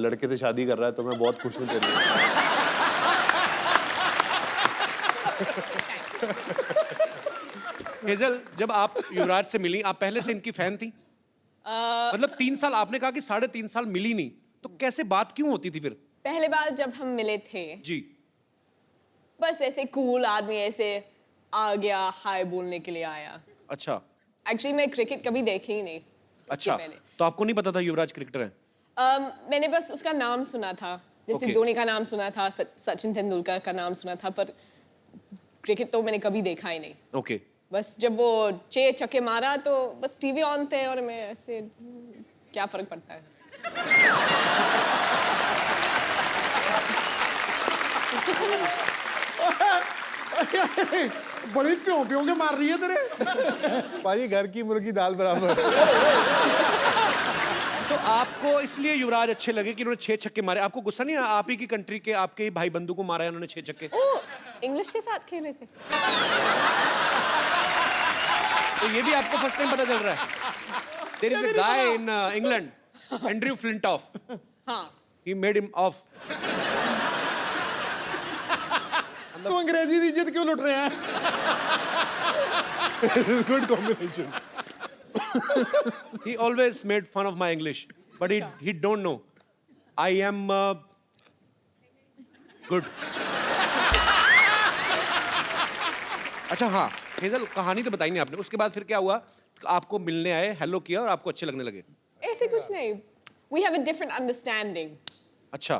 लड़के से शादी कर रहा है तो मैं बहुत खुश हूँ तेरे लिए। हेजल, जब आप युवराज से मिली, आप पहले से इनकी फैन थी? मतलब 3 साल, आपने कहा कि 3.5 साल मिली नहीं, तो कैसे बात क्यों होती थी फिर? पहले बार जब हम मिले थे, जी। बस ऐसे कूल आदमी ऐसे आ गया, हाय बोलने के लिए आया। अच्छा। एक्चुअली मैं क्रिकेट कभी देखी ही नहीं। इसके अच्छा, पहले। तो आपको नहीं पता था युवराज क्रिकेटर हैं? मैंने बस उसका नाम सुना था, जैसे Okay. धोनी का नाम सुना था, सचिन तेंदुलकर का नाम सुना था, पर क्रिकेट तो मैंने कभी देखा ही नहीं। ओके। बस जब वो 6 छक्के मारा तो बस टीवी ऑन थे और मैं ऐसे, क्या फर्क पड़ता है। बड़ी प्यों के मार रही है तेरे। पाजी घर की मुर्गी दाल बराबर। तो आपको इसलिए युवराज अच्छे लगे कि उन्होंने 6 छक्के मारे? आपको गुस्सा नहीं आया? आप ही की कंट्री के, आपके ही भाई बंधु को मारा है उन्होंने 6 छक्के। ओ, इंग्लिश के साथ खेले थे। तो ये भी आपको फर्स्ट टाइम पता चल रहा है? There is a guy in England, Andrew Flintoff. हाँ। He made him off. तो अंग्रेजी की इज्जत क्यों लुट रहे हैं? Good combination. He always made fun of my English, but he don't know. I am good. अच्छा हाँ, हेजल, कहानी तो बताई नहीं आपने। उसके बाद फिर क्या हुआ? आपको मिलने आए, हेलो किया और आपको अच्छे लगने लगे? ऐसे कुछ नहीं। We have a different understanding. अच्छा।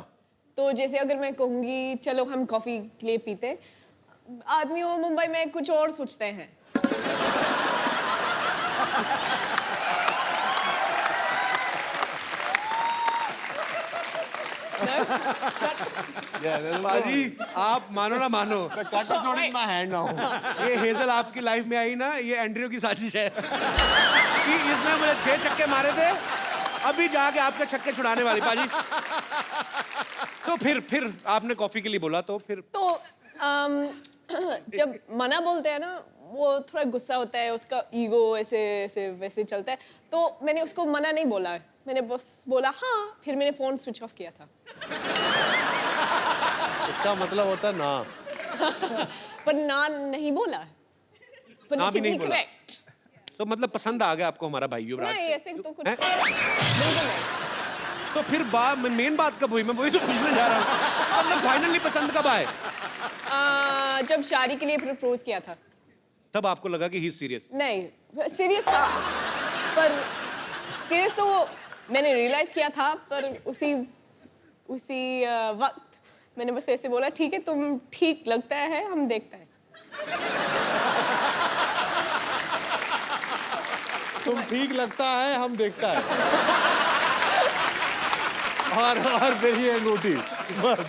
तो जैसे अगर मैं कहूँगी चलो हम कॉफी के लिए पीते, आदमी वो मुंबई में कुछ और सोचते हैं। बाजी, आप मानो ना मानो, Cut is not in my hand now. ये हेजल आपकी लाइफ में आई ना, ये एंड्रयू की साजिश है कि इसने मुझे 6 छक्के मारे थे, अभी जाके आपके छक्के छुड़ाने वाली। बाजी, तो फिर आपने कॉफी के लिए बोला, तो फिर तो जब मना बोलते हैं ना, वो थोड़ा गुस्सा होता है, उसका ईगो ऐसे ऐसे वैसे चलता है, तो मैंने उसको मना नहीं बोला, मैंने बस बोला हाँ, फिर मैंने फोन स्विच ऑफ किया था। इसका मतलब होता है ना। पर ना नहीं बोला, ना भी नहीं बोला। करेक्ट। तो मतलब पसंद आ गया आपको हमारा भाई युवराज नहीं से? ऐसे तो कुछ हैं? बिल्कुल नहीं। तो फिर मेन बात कब हुई? मैं वही तो पूछने जा रहा हूँ। मतलब फाइनली पसंद कब आए? जब शादी के लिए प्रपोज किया था, तब आपको लगा कि ही सीरियस? नहीं सीरियस था, पर सीरियस तो मैंने रियलाइज किया था, पर उसी वक्त मैंने बस ऐसे बोला ठीक है, तुम ठीक लगता है, हम देखते हैं। तुम ठीक लगता है, हम देखता है। और फिर ये अंगूठी बस।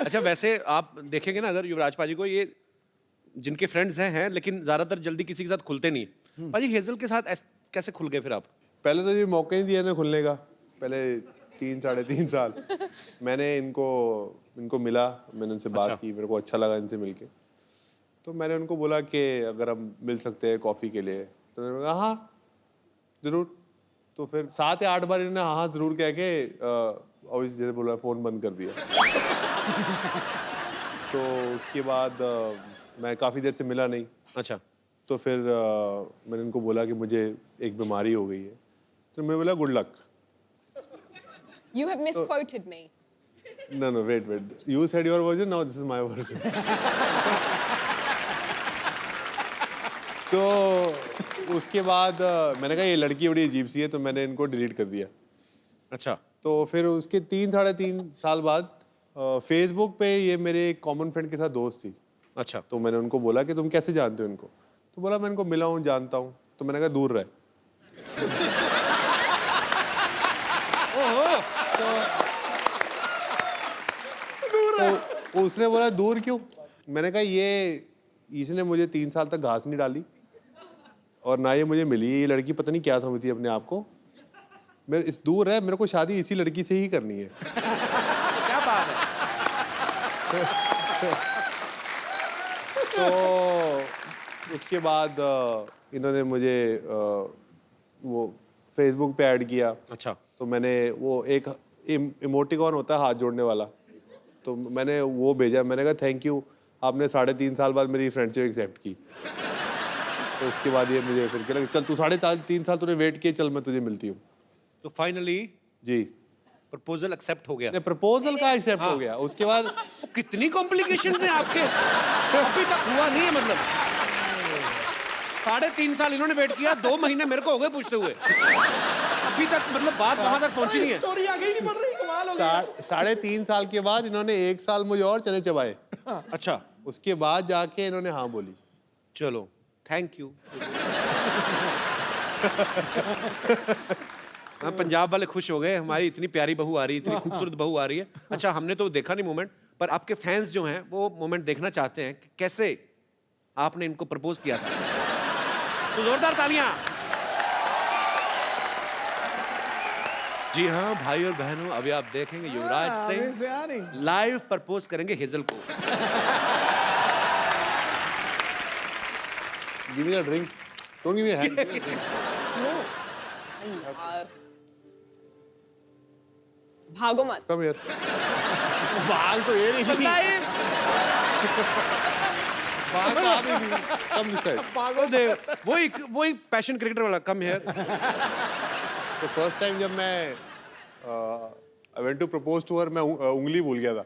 अच्छा, वैसे आप देखेंगे ना, अगर युवराज पाजी को, ये जिनके फ्रेंड्स हैं लेकिन ज्यादातर जल्दी किसी के साथ खुलते नहीं। पाजी, हेजल के साथ कैसे खुल गए फिर आप? पहले तो ये मौका ही दिया ना खुलने का। पहले 3-3.5 साल मैंने इनको मिला, मैंने उनसे बात की, मेरे को अच्छा लगा इनसे मिलके। तो मैंने उनको बोला कि अगर हम मिल सकते हैं कॉफ़ी के लिए, तो उन्होंने कहा हाँ ज़रूर। तो फिर 7 या 8 बार इन्होंने हाँ ज़रूर कह के और जैसे बोला फ़ोन बंद कर दिया। तो उसके बाद मैं काफ़ी देर से मिला नहीं। अच्छा। तो फिर मैंने इनको बोला कि मुझे एक बीमारी हो गई है। तो मैं बोला good luck. You have misquoted me. No, wait. You said your version, now this is my version. तो उसके बाद मैंने कहा ये लड़की बड़ी अजीब सी है, तो मैंने इनको डिलीट कर दिया। अच्छा। तो फिर उसके 3-3.5 साल बाद फेसबुक पे ये मेरे एक कॉमन फ्रेंड के साथ दोस्त थी। अच्छा। तो मैंने उनको बोला कि तुम कैसे जानते हो इनको? तो बोला मैं इनको मिला हूँ, जानता हूँ। तो मैंने कहा दूर रहे। तो उसने बोला दूर क्यों? मैंने कहा इसने मुझे 3 साल तक घास नहीं डाली और ना ये मुझे मिली। ये लड़की पता नहीं क्या समझती है अपने आप को। मेरे इस दूर है, मेरे को शादी इसी लड़की से ही करनी है। क्या बात है? उसके बाद इन्होंने मुझे वो फेसबुक पे ऐड किया। अच्छा। तो मैंने वो एक इमोटिकॉन होता है हाथ जोड़ने वाला, तो मैंने वो भेजा। मैंने कहा थैंक यू, आपने 3.5 साल बाद मेरी फ्रेंडशिप एक्सेप्ट की। तो उसके बाद ये मुझे फिर कहा चल तू 3.5 साल तूने वेट किए, चल मैं तुझे मिलती हूँ। तो फाइनली जी प्रपोजल एक्सेप्ट हो गया। प्रपोजल का एक्सेप्ट हो गया। उसके बाद कितनी कॉम्प्लिकेशंस हैं आपके, अभी तक हुआ नहीं है मतलब। 3.5 साल इन्होंने वेट किया, 2 महीने मेरे को हो गए पूछते हुए, अभी तक मतलब बात वहां तक पहुंची नहीं है। स्टोरी आगे ही नहीं बढ़ रही, कमाल हो गया। 3.5 साल के बाद इन्होंने 1 साल मुझे और चने चबाए। अच्छा, उसके बाद जाके इन्होंने हाँ बोली। चलो थैंक यू। हाँ, पंजाब वाले खुश हो गए, हमारी इतनी प्यारी बहू आ रही है, इतनी खूबसूरत बहू आ रही है। अच्छा, हमने तो देखा नहीं मोमेंट, पर आपके फैंस जो हैं वो मोमेंट देखना चाहते हैं कि कैसे आपने इनको प्रपोज किया था। तो जोरदार तालियां। जी हाँ भाई और बहनों, अभी आप देखेंगे युवराज सिंह लाइव प्रपोज करेंगे हेजल को। Give me a drink. Don't give me a hand. यार भागो मत। Come here. बाल तो ये नहीं। बाल तो आप ही नहीं। Come this side. पागल दे, वही पैशन क्रिकेटर वाला, कम हियर। तो फर्स्ट टाइम जब मैं I went to propose to her, मैं उंगली भूल गया था।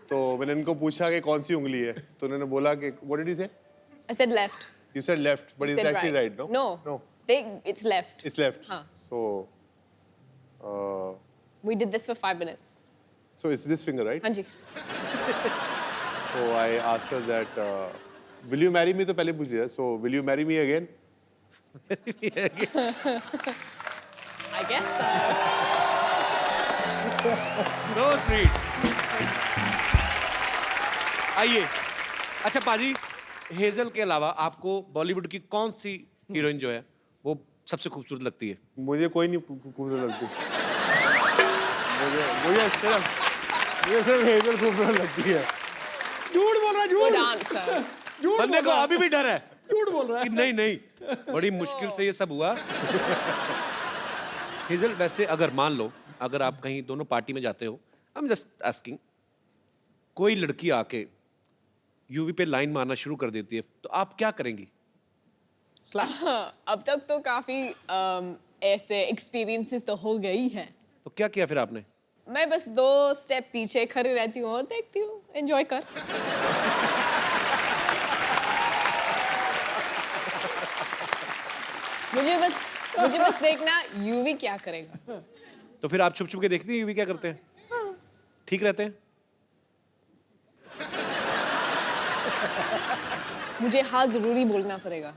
तो मैंने इनको पूछा कि कौन सी उंगली है, तो उन्होंने बोला कि what did he say? I said left. You said left, but You it's said actually right, no? No. No. It's left. It's left. हाँ. So We did this for 5 minutes. so it's this finger, right? हाँ जी. So I asked her that, will you marry me? तो पहले पूछ लिया. So will you marry me again? I guess so. So sweet. आइए, अच्छा पाजी, hazel के अलावा आपको बॉलीवुड की कौन सी हीरोइन जो है वो सबसे खूबसूरत लगती है? मुझे कोई नहीं खूबसूरत लगती। मुझे सिर्फ हेजल खूबसूरत लगती है। झूठ बोल रहा है, Good झूठ answer. झूठ बंदे बोल को रहा है, अभी भी डर है झूठ बोल रहा कि है। नहीं, बड़ी मुश्किल से ये सब हुआ। हेजल, वैसे अगर मान लो अगर आप कहीं दोनों पार्टी में जाते हो, आई एम जस्ट आस्किंग, कोई लड़की आके यूवी पे लाइन मारना शुरू कर देती है, तो आप क्या करेंगी? अब तक तो काफी ऐसे एक्सपीरियंसेस तो हो गई हैं। तो क्या किया फिर आपने? मैं बस 2 स्टेप पीछे खड़ी रहती हूँ और देखती हूँ, एंजॉय कर। मुझे बस देखना यूवी क्या करेगा। तो फिर आप छुप छुप के देखती हैं यूवी क्या करते हैं? ठीक रहते हैं? मुझे हाँ जरूरी बोलना पड़ेगा।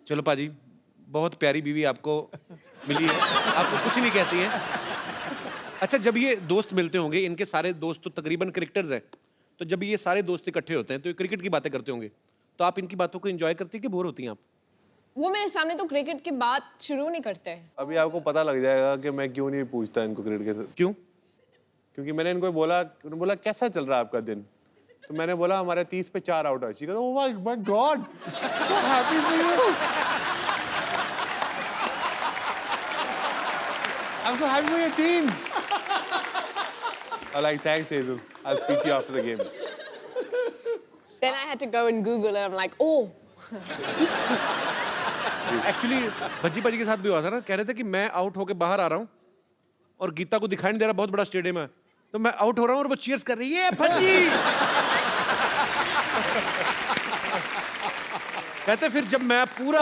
चलो पाजी, बहुत प्यारी बीवी आपको मिली है, आपको कुछ नहीं कहती है। अच्छा, जब ये दोस्त मिलते होंगे, इनके सारे दोस्त तो तकरीबन क्रिकेटर्स हैं, तो जब ये सारे दोस्त इकट्ठे होते हैं तो ये क्रिकेट की बातें करते होंगे, तो आप इनकी बातों को एंजॉय करती हैं कि बोर होती हैं आप? वो मेरे सामने तो क्रिकेट की बात शुरू नहीं करते हैं। अभी आपको पता लग जाएगा कि मैं क्यों नहीं पूछता इनको क्रिकेट के साथ। क्यों? क्योंकि मैंने इनको बोला कैसा चल रहा है आपका दिन, तो मैंने बोला हमारे 30 पे 4 आउट है। Oh my God, so happy for you, I am so happy for your team. I like, thanks Hazel, I'll speak to you after the game. Then I had to go and Google and I'm like, oh. Actually Bhajji पाजी के साथ भी हुआ था ना, कह रहे थे कि मैं आउट होके बाहर आ रहा हूँ और गीता को दिखाई नहीं दे रहा, बहुत बड़ा स्टेडियम है, तो मैं आउट हो रहा हूँ और वो चीयर्स कर रही है, भज्जी। कहते फिर जब मैं पूरा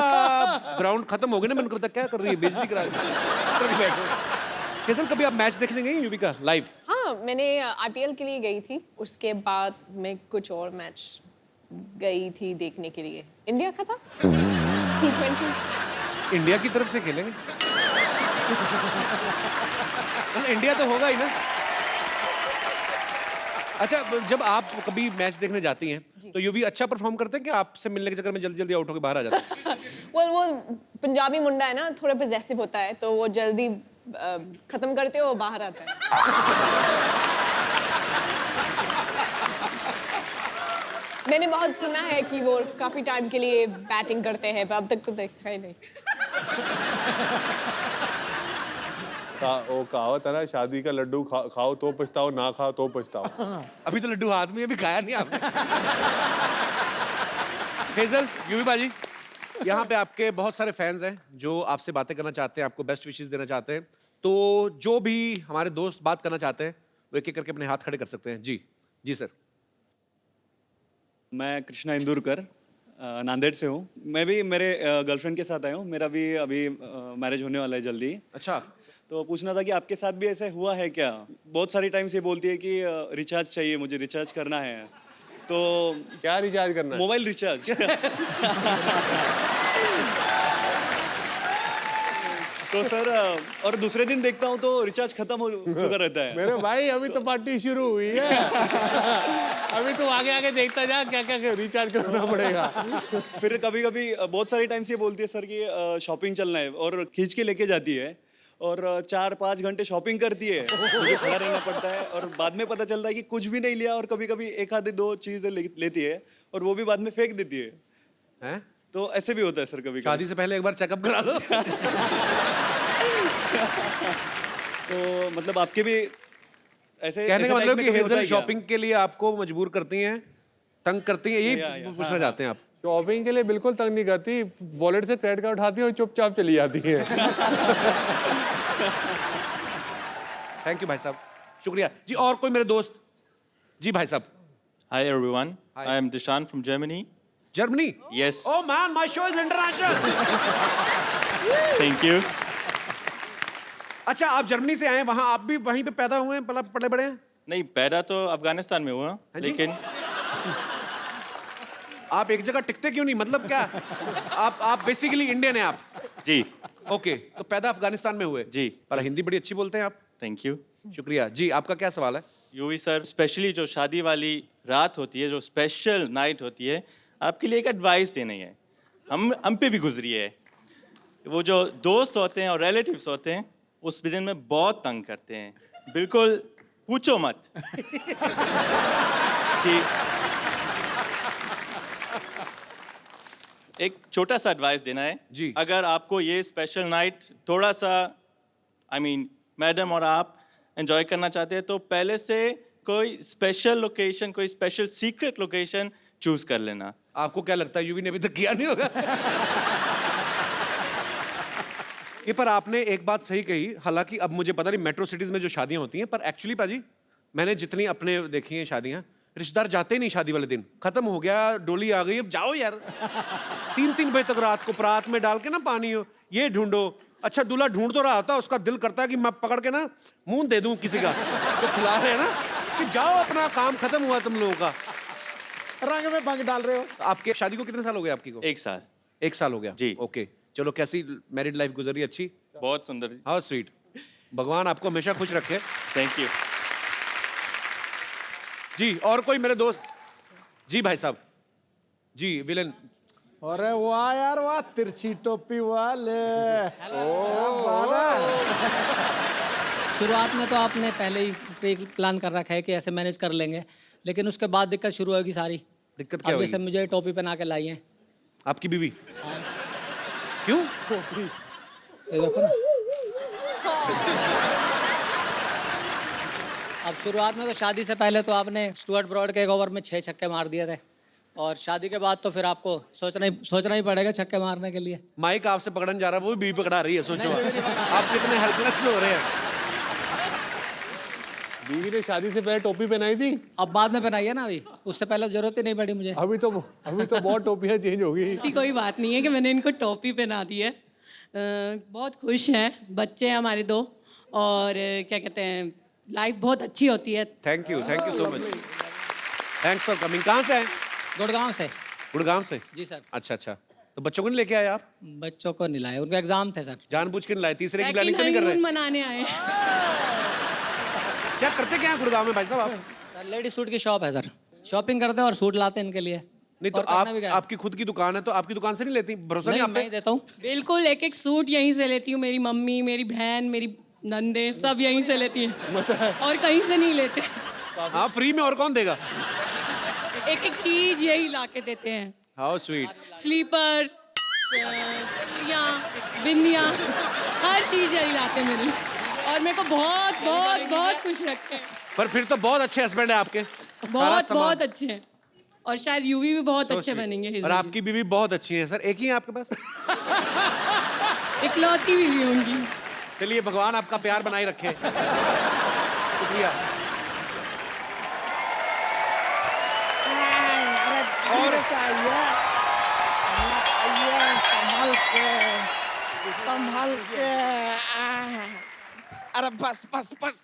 ग्राउंड खत्म हो गया ना, मैंने कहा क्या कर रही है, बेइज्जती करा रही है। हेजल, कभी आप मैच देखने गई यूवी का लाइव? हाँ, मैंने IPL के लिए गई थी, उसके बाद मैं कुछ और मैच गई थी देखने के लिए। इंडिया का था T20। इंडिया की तरफ से खेलेंगे? इंडिया तो होगा ही ना। अच्छा, जब आप कभी मैच देखने जाती हैं तो यूवी अच्छा परफॉर्म करते हैं कि आपसे मिलने के चक्कर में जल्दी जल्दी आउट होकर बाहर आ जाते हैं? वो पंजाबी मुंडा है ना, थोड़ा पजेसिव होता है, तो वो जल्दी खत्म करते हो बाहर आता है। मैंने बहुत सुना है कि वो काफी टाइम के लिए बैटिंग करते हैं, पर अब तक तो देखा ही नहीं। वो कहावत है ना, शादी का लड्डू खाओ तो पछताओ, ना खाओ तो पछताओ। अभी तो लड्डू हाथ में है, अभी खाया नहीं आपने। हेजल, यूवी बाजी, यहाँ पे आपके बहुत सारे फैंस हैं जो आपसे बातें करना चाहते हैं, आपको बेस्ट विशेस देना चाहते हैं। तो जो भी हमारे दोस्त बात करना चाहते हैं वो एक एक करके अपने हाथ खड़े कर सकते हैं। जी जी सर। मैं कृष्णा इंदुरकर नांदेड़ से हूँ। मैं भी मेरे गर्लफ्रेंड के साथ आया हूँ। मेरा भी अभी मैरिज होने वाला है जल्दी। अच्छा, तो पूछना था कि आपके साथ भी ऐसा हुआ है क्या? बहुत सारी टाइम से बोलती है कि रिचार्ज चाहिए, मुझे रिचार्ज करना है। तो क्या रिचार्ज करना है? Mobile recharge. तो सर और दूसरे दिन देखता हूँ तो रिचार्ज खत्म हो चुका रहता है। मेरे भाई अभी तो पार्टी शुरू हुई है। अभी तो आगे आगे देखता जा क्या क्या रिचार्ज करना पड़ेगा। फिर कभी कभी बहुत सारी टाइम से बोलती है सर कि शॉपिंग चलना है, और खींच के लेके जाती है और 4-5 घंटे शॉपिंग करती है। मुझे खड़ा रहना पड़ता है और बाद में पता चलता है कि कुछ भी नहीं लिया, और कभी कभी एक आधे 2 चीजें लेती है और वो भी बाद में फेंक देती है। हैं? तो ऐसे भी होता है सर कभी। शादी से पहले एक बार चेकअप करा लो। तो मतलब आपके भी ऐसे कहने का ऐसे मतलब टाइप कि में कभी होता हेजल है क्या? शॉपिंग के लिए आपको मजबूर करती हैं, तंग करती हैं, या, यही पूछना चाहते हैं आप? शॉपिंग के लिए बिल्कुल तंग नहीं करती, वॉलेट से क्रेडिट कार्ड उठाती है और चुपचाप चली जाती है। थैंक यू भाई साहब, शुक्रिया जी। और कोई मेरे दोस्त? जी भाई साहब। Hi everyone, Hi. I am Dishan from Germany. Germany? Yes, Oh man, my show is international. thank you. अच्छा, आप जर्मनी से आए हैं, वहाँ आप भी वहीं पे पैदा हुए हैं, पले बड़े हैं? नहीं, पैदा तो अफगानिस्तान में हुआ, जी? लेकिन आप एक जगह टिकते क्यों नहीं, मतलब क्या? आप बेसिकली इंडियन हैं आप? जी, ओके, तो पैदा अफगानिस्तान में हुए? जी। पर हिंदी बड़ी अच्छी बोलते हैं आप। Thank you. शुक्रिया जी। आपका क्या सवाल है? यूवी सर, स्पेशली जो शादी वाली रात होती है, जो स्पेशल नाइट होती है, आपके लिए एक एडवाइस देनी है। हम पे भी गुजरी है। वो जो दोस्त होते हैं और रिलेटिव्स होते हैं, उस दिन में बहुत तंग करते हैं। बिल्कुल पूछो मत कि एक छोटा सा एडवाइस देना है जी। अगर आपको ये स्पेशल नाइट थोड़ा सा मैडम और आप एंजॉय करना चाहते हैं, तो पहले से कोई स्पेशल लोकेशन, कोई स्पेशल सीक्रेट लोकेशन चूज कर लेना। आपको क्या लगता है यूवी ने अभी तक किया नहीं होगा? ये पर आपने एक बात सही कही, हालांकि अब मुझे पता नहीं मेट्रो सिटीज में जो शादियां होती हैं, पर एक्चुअली पाजी मैंने जितनी अपने देखी हैं शादियां, रिश्तेदार जाते ही नहीं शादी वाले दिन। खत्म हो गया, डोली आ गई, अब जाओ यार। 3-3 बजे तक रात को परात में डाल के ना पानी हो, ये ढूंढो। अच्छा, दूल्हा ढूंढ तो रहा था, उसका दिल करता है कि मैं पकड़ के ना मुंह दे दूं किसी का तो खिला रहे हैं ना, कि जाओ अपना काम खत्म हुआ तुम लोगों का। रंग में भंग डाल रहे हो। आपके शादी को कितने साल हो गए आपकी को? 1 साल। 1 साल हो गया जी। ओके, चलो कैसी मैरिड लाइफ गुजरी? अच्छी? बहुत सुंदर। How sweet. भगवान आपको हमेशा खुश रखे। थैंक यू जी। और कोई मेरे दोस्त? जी भाई साहब। जी विलेन। अरे वाह यार वाह, तिरछी टोपी वाले। शुरुआत में तो आपने पहले ही प्री प्लान कर रखा है कि ऐसे मैनेज कर लेंगे, लेकिन उसके बाद दिक्कत शुरू होगी सारी। दिक्कत क्या अब होगी? जैसे मुझे टोपी पहना के लाई है। आपकी बीवी? क्यों? ये देखो ना। अब शुरुआत में तो शादी से पहले तो आपने स्टुअर्ट ब्रॉड के एक ओवर में 6 छक्के मार दिए थे, और शादी के बाद तो फिर आपको सोचना ही पड़ेगा छक्के मारने के लिए। माइक आपसे पकड़ने जा रहा है, वो भी बीवी पकड़ा रही है। सोचो आप कितने हेल्पलेस हो रहे हैं। बीवी ने शादी से पहले टोपी पहनाई थी, अब बाद में पहनाई है ना, अभी उससे पहले जरूरत ही नहीं पड़ी मुझे। अभी तो बहुत टोपियां चेंज हो गई। ऐसी कोई बात नहीं है कि मैंने इनको टोपी पहना दी है। बहुत खुश हैं, बच्चे हैं हमारे 2, और क्या कहते हैं, लाइफ बहुत अच्छी होती है। Thank you so much, thanks for coming. कहाँ से हैं? गुड़गांव से। गुड़गांव से? जी सर। अच्छा, तो बच्चों को नहीं लेके आए आप? बच्चों को नहीं लाए, उनका एग्जाम थे सर। जानबूझ के नहीं लाए? तीसरे की सेकंड प्लानिंग तो नहीं कर रहे? हनीमून मनाने आए। क्या करते क्या हैं गुड़गांव में भाई साहब आप? सर लेडी सूट की शॉप है सर, शॉपिंग करते हैं और सूट लाते हैं इनके लिए। नहीं तो और करना आप भी क्या है? आपकी खुद की दुकान है, तो आपकी दुकान से नहीं लेती? भरोसा नहीं नहीं, आप मैं पे? ही देता हूँ। बिल्कुल, एक सूट यहीं से लेती हूँ। मेरी मम्मी, मेरी बहन, मेरी नंदे सब यहीं से लेती हैं, और कहीं से नहीं लेते। हाँ, फ्री में और कौन देगा? एक एक चीज यही ला के देते हैं। How sweet. स्लीपर, बिंदियाँ, हर चीज यही लाते हैं मेरी, और मेरे को बहुत बहुत बहुत खुश रखते हैं। पर फिर तो बहुत अच्छे हस्बैंड है आपके। बहुत बहुत अच्छे हैं, और शायद यूवी भी बहुत अच्छे बनेंगे। और आपकी बीवी बहुत अच्छी है सर। एक ही है आपके पास? इकलौती बीवी होंगी। चलिए भगवान आपका प्यार बनाए रखे। शुक्रिया। और संभाल के अरे बस बस बस।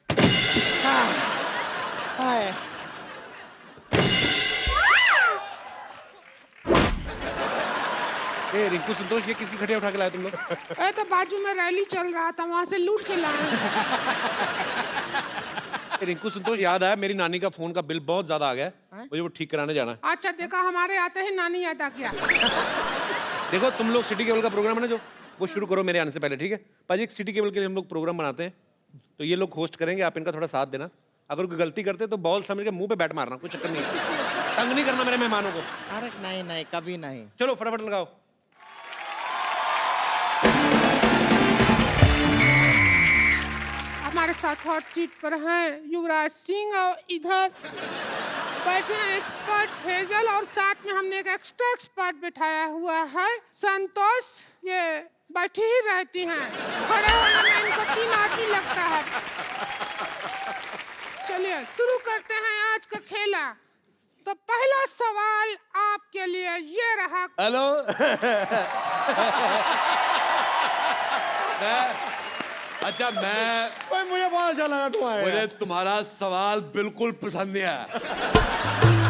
हाय ए रिंकू संतोष, ये किसकी खटिया उठा के लाए तुम लोग? ए तो बाजू में रैली चल रहा था, वहां से लूट के लाए। रिंकू संतोष, याद आया मेरी नानी का फोन का बिल बहुत ज्यादा आ गया है, मुझे वो ठीक कराने जाना है। अच्छा देखा, हमारे आते ही नानी याद आ गया। देखो तुम लोग सिटी केबल का प्रोग्राम है ना जो, वो शुरू करो मेरे आने से पहले, ठीक है पाजी? एक सिटी केबल के लिए हम लोग प्रोग्राम बनाते हैं, तो ये लोग होस्ट करेंगे, आप इनका थोड़ा साथ देना। अगर कोई गलती करते तो बॉल समझ के मुंह पे बैट मारना, कोई चक्कर नहीं है। तंग नहीं करना मेरे मेहमानों को। अरे नहीं नहीं, कभी नहीं। चलो फटाफट लगाओ। हमारे साथ हॉट सीट पर हैं युवराज सिंह, और इधर बैठे हैं एक्सपर्ट हेजल, और साथ में हमने एक एक्स्ट्रा एक्सपर्ट बिठाया हुआ है संतोष। ये बैठी ही रहती हैं, खड़े होने में इनको 3 आदमी लगता है। चलिए शुरू करते हैं आज का खेला। तो पहला सवाल आपके लिए ये रहा। हेलो। अच्छा मैं मुझे बहुत अच्छा लगा तुम्हारा। मुझे तुम्हारा सवाल बिल्कुल पसंद नहीं आया।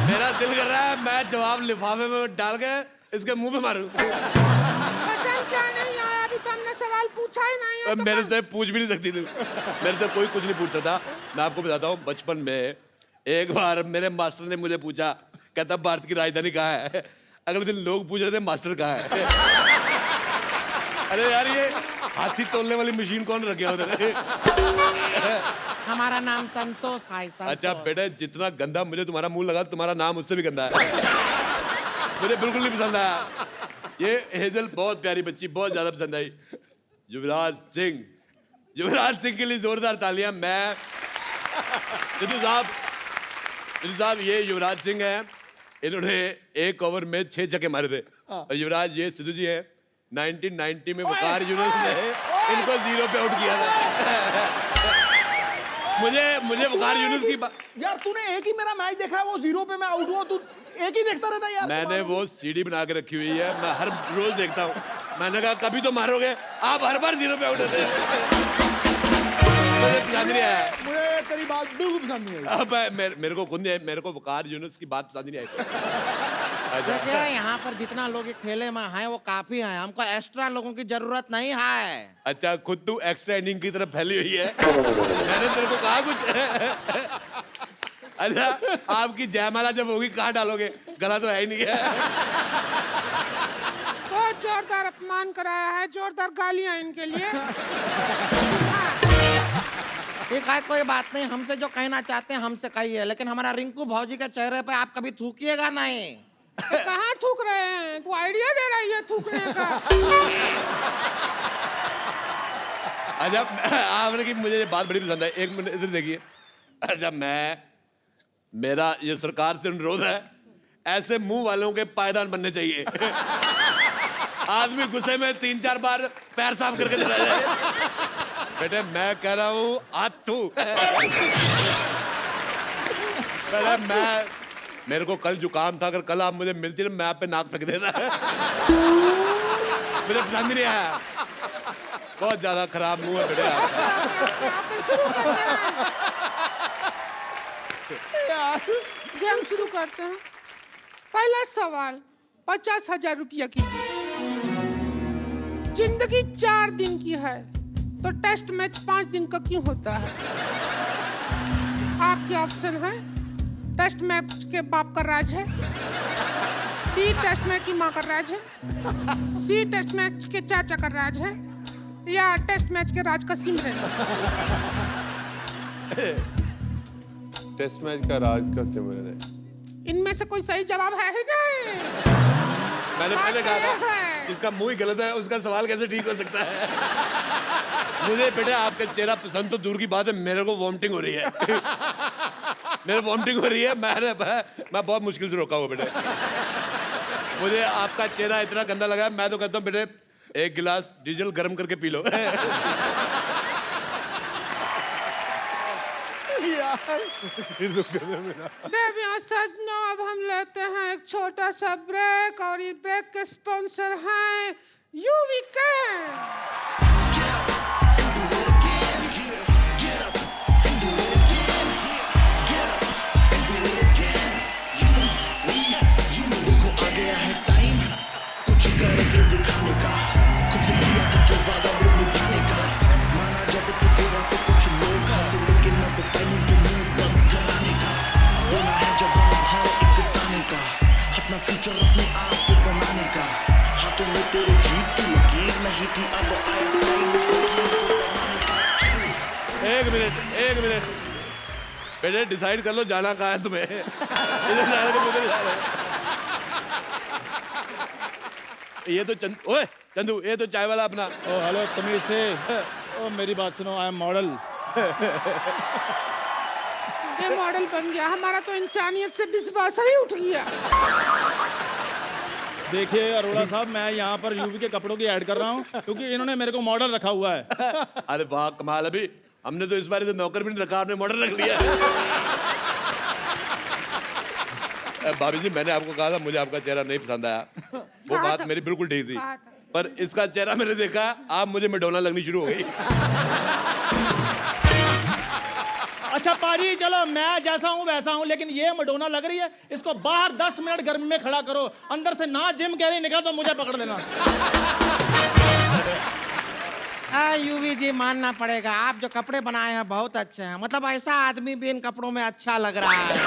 मेरा दिल कर रहा है मैं जवाब लिफाफे में डाल के इसके मुंह पे मारूं। पसंद क्या नहीं आया? अभी तो हमने सवाल पूछा ही नहीं है। तो मेरे से पूछ भी नहीं सकती तू। मेरे से कोई कुछ नहीं पूछ रहा था। मैं आपको बताता हूँ, बचपन में एक बार मेरे मास्टर ने मुझे पूछा, कहता भारत की राजधानी कहाँ है? अगले दिन लोग पूछ रहे थे मास्टर कहाँ है? अरे यार ये हाथी तोलने वाली मशीन कौन रखे उधर? हमारा नाम संतोष है। अच्छा बेटा, जितना गंदा मुझे तुम्हारा मुंह लगा, तुम्हारा नाम उससे भी गंदा है। मुझे बिल्कुल नहीं पसंद आया। ये हेजल बहुत प्यारी बच्ची, बहुत ज्यादा पसंद आई। युवराज सिंह, युवराज सिंह के लिए जोरदार तालियां। मैं सिद्धू साहब, ये युवराज सिंह है, इन्होंने एक ओवर में 6 छक्के मारे थे। और युवराज ये सिद्धू जी है, 1990 में वकार यूनुस ने इनको 0 पे आउट किया था। मुझे वकार यूनुस की यार तूने एक ही मेरा मैच देखा है, वो 0 पे मैं आउट हुआ, तू एक ही देखता रहता यार। मैंने वो सीडी बना के रखी हुई है, मैं हर रोज देखता हूँ। मैंने कहा कभी तो मारोगे, आप हर बार 0 पे आउट होते हैं। मुझे पसंद नहीं आया। मुझे तेरी बात बिल्कुल पसंद नहीं आई। अब मेरे को खुद नहीं, मेरे को वकार यूनुस की बात पसंद नहीं आई। देखिए यहाँ पर जितना लोग ये खेले में हैं वो काफी हैं, हमको एक्स्ट्रा लोगों की जरूरत नहीं है। अच्छा खुद तू एक्स्ट्रा इनिंग की तरफ फैली हुई है। मैंने तेरे को कहा कुछ? अच्छा आपकी जयमाला जब होगी कहाँ डालोगे? गला तो है ही नहीं है। बहुत जोरदार अपमान कराया है, जोरदार गालियां इनके लिए। ठीक है, कोई बात नहीं, हमसे जो कहना चाहते हैं हमसे कहिए, लेकिन हमारा रिंकू भौजी के चेहरे पे आप कभी थूकिएगा नहीं। तो कहाँ थूक रहे हैं? तू आइडिया दे रही है थूकने का। अच्छा आपने की मुझे ये बात बड़ी पसंद है। एक मिनट इधर देखिए। अच्छा मेरा ये सरकार से अनुरोध है, ऐसे मुंह वालों के पायदान बनने चाहिए। आदमी गुस्से में 3-4 बार पैर साफ करके चला जाए। बेटे मैं कह रहा हूँ आथू। मेरे को कल जुकाम था, अगर कल आप मुझे मिलती ना मैं आप पे नाक फेंक देता। मुझे पसंद नहीं आया, बहुत ज्यादा खराब मुंह है बेटे गेम शुरू करते हैं। पहला सवाल 50,000 रुपया की। जिंदगी 4 दिन की है तो टेस्ट मैच 5 दिन का क्यों होता है? आपके ऑप्शन है, टेस्ट मैच के बाप का राज है, बी टेस्ट मैच की माँ का राज है, सी टेस्ट मैच के चाचा का राज है, या टेस्ट मैच के राज का सिमरन। टेस्ट मैच का राज का सिमरन है। इनमें से कोई सही जवाब है ही नहीं। मैंने पहले कहा था है। इसका मुंह ही गलत है, उसका सवाल कैसे ठीक हो सकता है? मुझे बेटा आपका चेहरा पसंद तो दूर की बात है, मेरे को वॉमिटिंग हो रही है। मेरे वॉमिटिंग हो रही है, मैं बहुत मुश्किल से रोका हुआ बेटे। मुझे आपका चेहरा इतना गंदा लगा है, मैं तो कहता हूँ बेटे एक गिलास डीजल गर्म करके पी लो। देवियों सजनों, अब हम लेते हैं एक छोटा सा ब्रेक और ये ब्रेक के स्पॉन्सर हैं यूवीके। एक मिनट बेटे डिसाइड कर लो जाना कहाँ है तुम्हें। इधर जा रहे हो, उधर जा रहे हो। ये तो ओए चंदू, ये तो चाय वाला अपना। ओ हेलो तमीज से। ओ मेरी बात सुनो, आई एम मॉडल। ये मॉडल बन गया, हमारा तो इंसानियत से विश्वास ही उठ गया। देखिए अरोड़ा साहब, मैं यहाँ पर यूवी के कपड़ों की ऐड कर रहा हूँ क्योंकि इन्होंने मेरे को मॉडल रखा हुआ है। अरे वाह कमाल, अभी हमने तो इस बार से नौकर भी नहीं रखा, आपने मॉडल रख लिया। भाभी जी मैंने आपको कहा था मुझे आपका चेहरा नहीं पसंद आया, वो बात मेरी बिल्कुल ठीक थी, पर इसका चेहरा मैंने देखा, आप मुझे मैडोना लगनी शुरू हो गई। अच्छा पाजी चलो, मैं जैसा हूँ वैसा हूँ, लेकिन ये मैडोना लग रही है, इसको बाहर 10 मिनट गर्मी में खड़ा करो, अंदर से ना जिम कह रही निकला तो मुझे पकड़ लेना। यूवी जी मानना पड़ेगा, आप जो कपड़े बनाए हैं बहुत अच्छे हैं। मतलब ऐसा आदमी भी इन कपड़ों में अच्छा लग रहा है,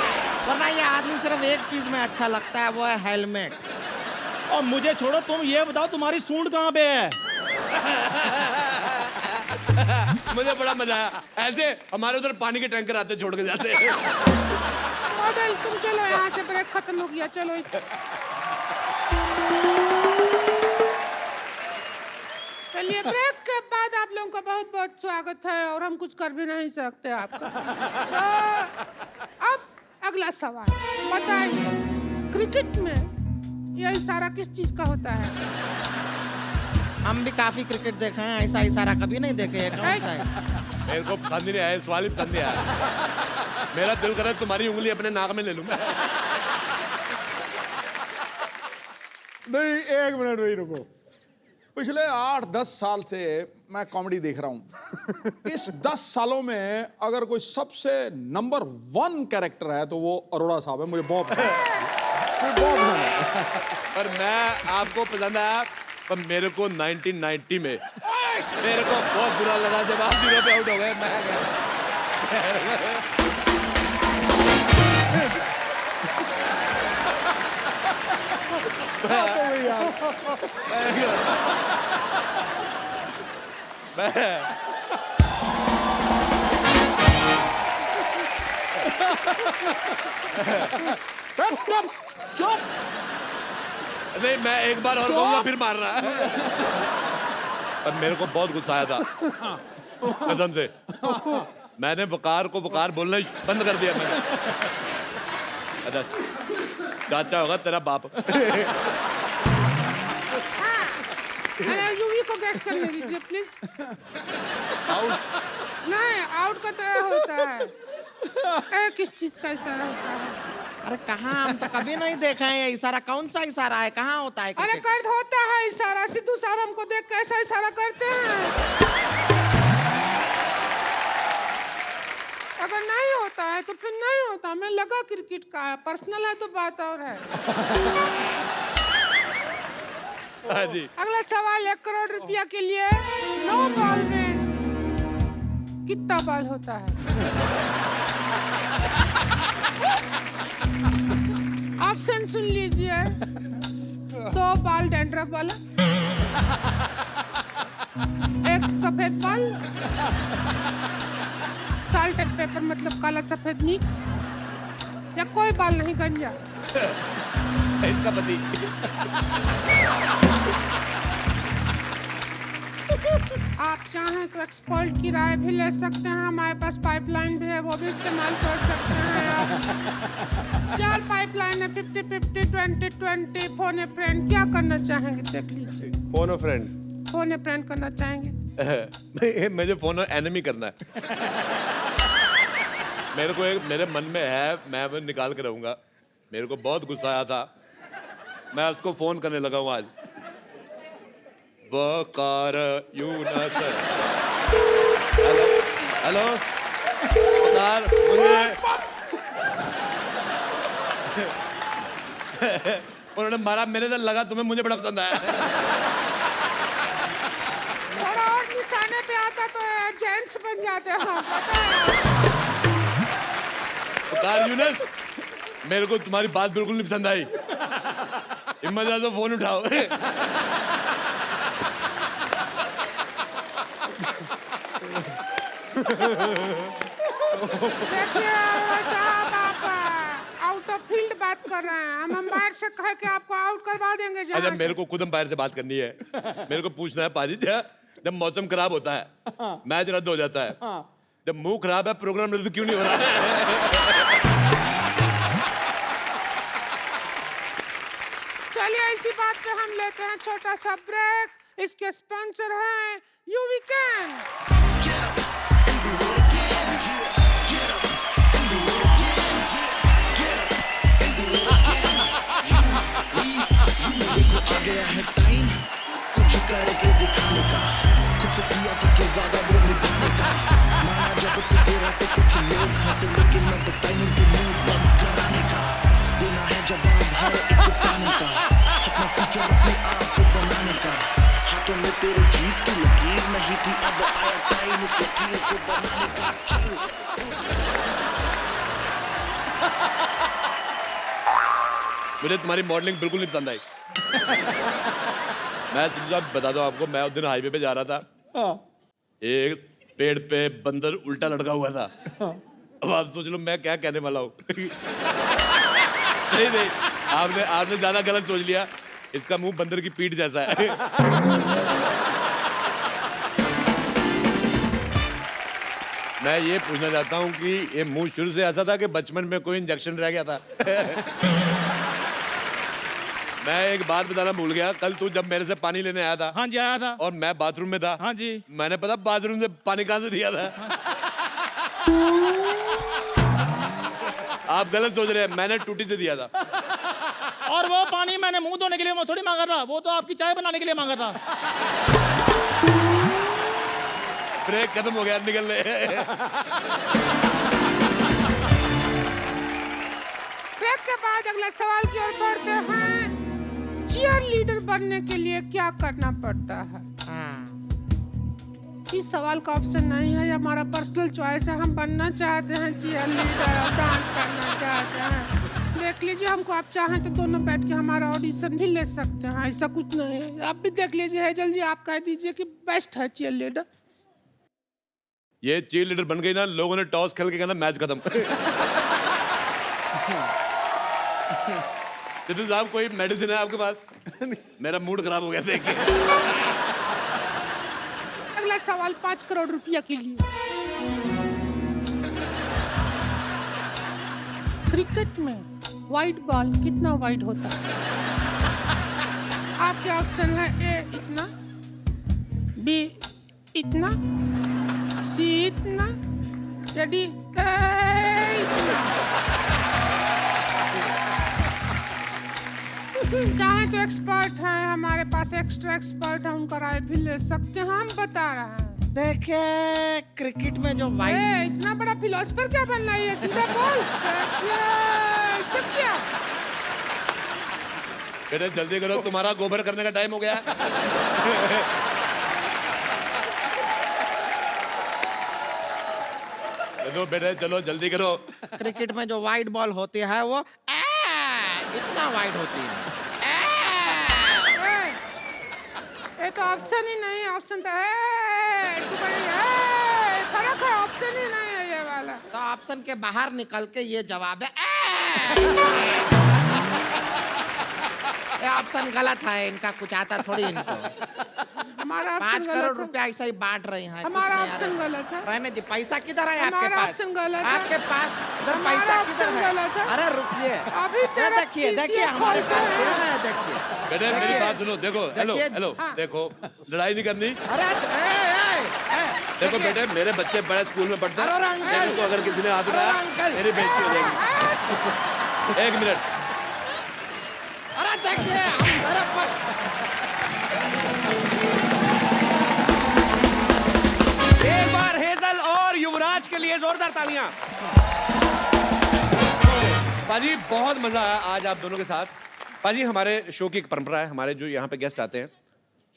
वरना ये आदमी सिर्फ एक चीज में अच्छा लगता है, वो है हेलमेट। और मुझे छोड़ो, तुम ये बताओ तुम्हारी सूंड कहाँ पे है? मुझे बड़ा मजा आया, ऐसे हमारे उधर पानी के टैंकर आते छोड़ के जाते। मॉडल तुम चलो यहाँ से, ब्रेक खत्म हो गया, चलो। चलिए ब्रेक के बाद आप लोगों का बहुत बहुत स्वागत है, और हम कुछ कर भी नहीं सकते आपका। तो अब अगला सवाल बताइए, क्रिकेट में यह इशारा किस चीज का होता है? हम भी काफी क्रिकेट देखे हैं, ऐसा इशारा कभी नहीं देखे हैं। कौन सा है? मेरे को पसंद ही नहीं आया, सवाल ही पसंद नहीं आया। मेरा दिल करे तुम्हारी उंगली अपने नाक में ले लूं मैं। नहीं, एक मिनट वही रुको। पिछले 8-10 साल से मैं कॉमेडी देख रहा हूँ। इस 10 सालों में अगर कोई सबसे नंबर 1 कैरेक्टर है तो वो अरोड़ा साहब है। मुझे बहुत पसंद है। पर मैं आपको पसंद आया, पर मेरे को 1990 में मेरे को बहुत बुरा लगा जब आप 0 पे आउट हो गए। चुप। नहीं, मैं एक बार और कहूंगा फिर मार रहा है। पर मेरे को बहुत गुस्सा आया था कसम से। मैंने वकार को वकार बोलना बंद कर दिया मैंने। अच्छा चाचा होगा तेरा बाप। अरे यूवी को गैस करने दीजिए प्लीज। आउट नहीं, आउट का तो होता है। किस चीज का इशारा होता है? अरे कहाँ, हम तो कभी नहीं देखा है ये इशारा। कौन सा इशारा है, कहाँ होता है? अरे कर होता है इशारा, सिद्धू साहब हमको देख कैसा इशारा करते हैं। अगर नहीं होता है तो फिर नहीं होता। मैं लगा क्रिकेट का है, पर्सनल है तो बात और है। हाँ जी। अगला सवाल 1 करोड़ रुपया के लिए। 9 बॉल में कितना बॉल होता है? ऑप्शन सुन लीजिए। 2 बॉल डैंड्रफ वाला, 1 सफेद बॉल, साल्ट एंड पेपर मतलब काला सफेद मिक्स, या कोई बॉल नहीं गंजा। इसका पति। आप चाहें तो एक्सपर्ट की राय भी ले सकते हैं, हमारे पास पाइपलाइन भी है, वो भी इस्तेमाल कर सकते हैं आप। 4 पाइपलाइन है, 50-50, 20-20, फोन ए फ्रेंड। क्या करना चाहेंगे देख लीजिए। फोन अ फ्रेंड। फोन ए फ्रेंड करना चाहेंगे? मुझे फोन एनिमी करना है। मेरे को एक मेरे मन में है, मैं वो निकाल के रहूंगा। मेरे को बहुत गुस्सा आया था, मैं उसको फोन करने लगा हूँ आज। वकार यूनस। हेलो हेलो वकार, मुझे उन्होंने मारा, मेरे से लगा तुम्हें मुझे बड़ा पसंद आया। थोड़ा और निशाने पे आता तो जेंट्स बन जाते हैं, पता है। वकार यूनस, मेरे को तुम्हारी बात बिल्कुल नहीं पसंद आई। हिम्मत है तो फोन उठाओ। देखिए साहब, आप आउट ऑफ फील्ड बात कर रहे हैं। हम अंपायर से कह के आपको आउट करवा देंगे। अच्छा, मेरे को खुद अंपायर से बात करनी है। मेरे को पूछना है पाजी, जब मौसम खराब होता है, मैच रद्द हो जाता है, जब मुंह खराब है, प्रोग्राम रद्द क्यों नहीं हो रहा है? चलिए इसी बात पे हम लेते हैं छोटा सा ब्रेक। इसके स्पॉन्सर हैं यू वीकेंड। आ गया है टाइम कुछ करके दिखाने का, खुद से किया था जो वादा वो निभाने का। माना जब तू गिरा तो कुछ लोग हंसे, लेकिन मैं बताई उनके मुंह बंद कराने का। देना है जवाब हर एक ताने का, अपना फ्यूचर अपने आप को बनाने का। हाथों में तेरे जीत की लकीर नहीं थी, अब आया टाइम इस लकीर को बनाने का। मुझे तुम्हारी मॉडलिंग बिल्कुल नहीं पसंद आई। मैं सीधा बता दूं आपको, मैं उस दिन हाईवे पे जा रहा था, एक पेड़ पे बंदर उल्टा लटका हुआ था। अब आप सोच लो मैं क्या कहने वाला हूँ। नहीं नहीं, आपने ज्यादा गलत सोच लिया। इसका मुंह बंदर की पीठ जैसा है। मैं ये पूछना चाहता हूँ कि ये मुंह शुरू से ऐसा था कि बचपन में कोई इंजेक्शन रह गया था? मैं एक बात बताना भूल गया, कल तू जब मेरे से पानी लेने आया था। हाँ जी, आया था। और मैं बाथरूम में था। हाँ जी। मैंने पता बाथरूम से पानी कहाँ से दिया था? आप गलत सोच रहे हैं, मैंने टूटी से दिया था। और वो पानी मैंने मुंह धोने के लिए थोड़ी मांगा था, वो तो आपकी चाय बनाने के लिए मांगा था। ब्रेक खत्म हो गया, निकलने। ब्रेक के बाद अगले सवाल की ओर बढ़ते हैं। चीयर लीडर बनने के लिए क्या करना पड़ता है? इस सवाल का ऑप्शन नहीं है, ये हमारा पर्सनल चॉइस है। हम बनना चाहते हैं चीयर लीडर और डांस करना चाहते हैं। देख लीजिए, हमको आप चाहें तो दोनों बैठ के हमारा ऑडिशन भी ले सकते हैं, ऐसा कुछ नहीं है। आप भी देख लीजिए। हेजल जी, आप कह दीजिए कि बेस्ट है चीयर लीडर। ये चीयर लीडर बन गई ना, लोगों ने टॉस खेल के कहना मैच खत्म। सिद्धू साहब, कोई मेडिसिन है आपके पास? मेरा मूड खराब हो गया देख के। अगला सवाल 5 करोड़ रुपया के लिए। क्रिकेट में वाइड बॉल कितना वाइड होता है? आपके ऑप्शन है ए इतना, बी इतना, सी इतना, या डी इतना। चाहे तो एक्सपर्ट है हमारे पास, एक्स्ट्रा एक्सपर्ट है, उनका राय भी ले सकते हैं। हम बता रहे हैं। देखिए, क्रिकेट में जो वाइड, इतना बड़ा फिलोसफर क्या बनना है? सीधा बोल। क्या बेटा जल्दी करो, तुम्हारा गोबर करने का टाइम हो गया। चलो बेटे, चलो जल्दी करो। क्रिकेट में जो वाइड बॉल होती है वो इतना वाइड होती है। ये तो ऑप्शन ही नहीं है। ऑप्शन तो फर्क है, ऑप्शन ही नहीं है ये वाला। तो ऑप्शन के बाहर निकल के ये जवाब है। ऑप्शन गलत है, इनका कुछ आता थोड़ी इनको। हमारा 5 ऑप्शन करोड़ गलत है। रुपया ऐसा ही बांट रहे हैं। हमारा कुछ नहीं ऑप्शन आ रहा। गलत है। रहने दे, पैसा किधर है आपके हमारा पास? ऑप्शन गलत है। आपके पास इधर हमारा पैसा ऑप्शन किधर है? गलत है। अरे रुकिए, अभी ये तेरा देखिए PCA देखिए हमारे खोलते पास हैं। है, देखिए बेटे मेरी देखिए। बात सुनो, देखो हेलो देखिए, हेलो हाँ। देखो, लड़ाई नहीं करनी। अरे देखो बेटे, मेरे बच्चे बड़े स्कूल में पढ़ते हैं, अरे अंकल। मेरे को अगर किसी ने हाथ अरे उठाया अंकल। मेरी बेइज्जती हो जाएगी। एक मिनट, अरे देखिए हम मेरे पास एक बार हेजल और युवराज के लिए जोरदार तालियां। पाजी बहुत मजा आया आज आप दोनों के साथ। पाजी हमारे शो की एक परंपरा है, हमारे जो यहाँ पे गेस्ट आते हैं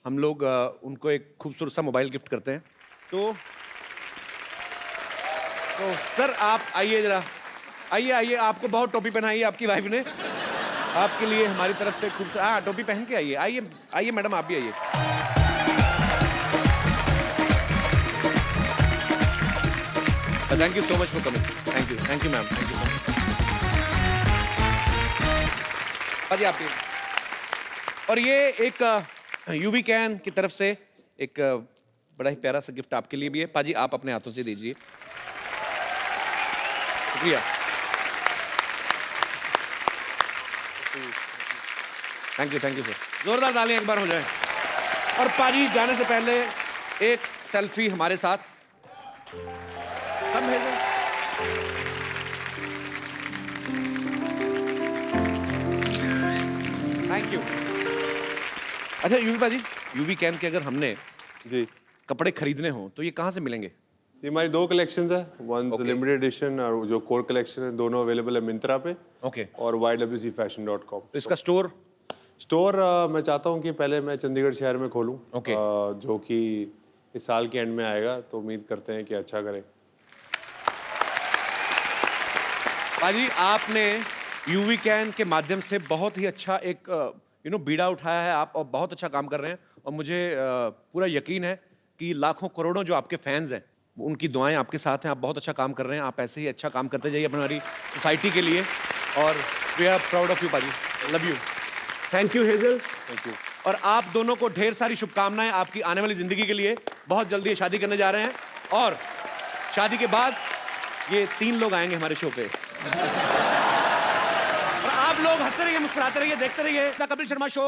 हम लोग उनको एक खूबसूरत सा मोबाइल गिफ्ट करते हैं। तो सर आप आइए जरा, आइए आइए, आपको बहुत टोपी पहनाई है आपकी वाइफ ने, आपके लिए हमारी तरफ से खूबसूरत, हाँ टोपी पहन के आइए, आइए आइए मैडम आप भी आइए। Thank you so much for coming, thank you ma'am, thank you. पाजी आप भी। और ये एक यूवी कैन की तरफ से एक बड़ा ही प्यारा सा गिफ्ट आपके लिए भी है। पाजी आप अपने हाथों से दीजिए। शुक्रिया, थैंक यू सर। जोरदार तालियां एक बार हो जाए। और पाजी जाने से पहले एक सेल्फी हमारे साथ। कम है थैंक यू। अच्छा यूवी पाजी, यूवी कैन के अगर हमने जी कपड़े खरीदने हो तो ये कहाँ से मिलेंगे? ये हमारी 2 कलेक्शंस है, वन लिमिटेड एडिशन और जो कोर कलेक्शन है, दोनों अवेलेबल है मिंत्रा पे ओके और ywcfashion.com। तो इसका स्टोर मैं चाहता हूँ कि पहले मैं चंडीगढ़ शहर में खोलूँ, ओके। जो कि इस साल के एंड में आएगा, तो उम्मीद करते हैं कि अच्छा करें। पाजी आपने यूवी कैन के माध्यम से बहुत ही अच्छा एक बीड़ा उठाया है आप, और बहुत अच्छा काम कर रहे हैं। और मुझे पूरा यकीन है कि लाखों करोड़ों जो आपके फैंस हैं उनकी दुआएं आपके साथ हैं। आप बहुत अच्छा काम कर रहे हैं, आप ऐसे ही अच्छा काम करते जाइए हमारी सोसाइटी के लिए। और we are proud of you paaji, love you, thank you Hazel, thank you. और आप दोनों को ढेर सारी शुभकामनाएं आपकी आने वाली जिंदगी के लिए। बहुत जल्दी ये शादी करने जा रहे हैं और शादी के बाद ये 3 लोग आएंगे हमारे शो पे। और आप लोग हंसते रहिए, मुस्कुराते रहिए, देखते रहिए द कपिल शर्मा शो।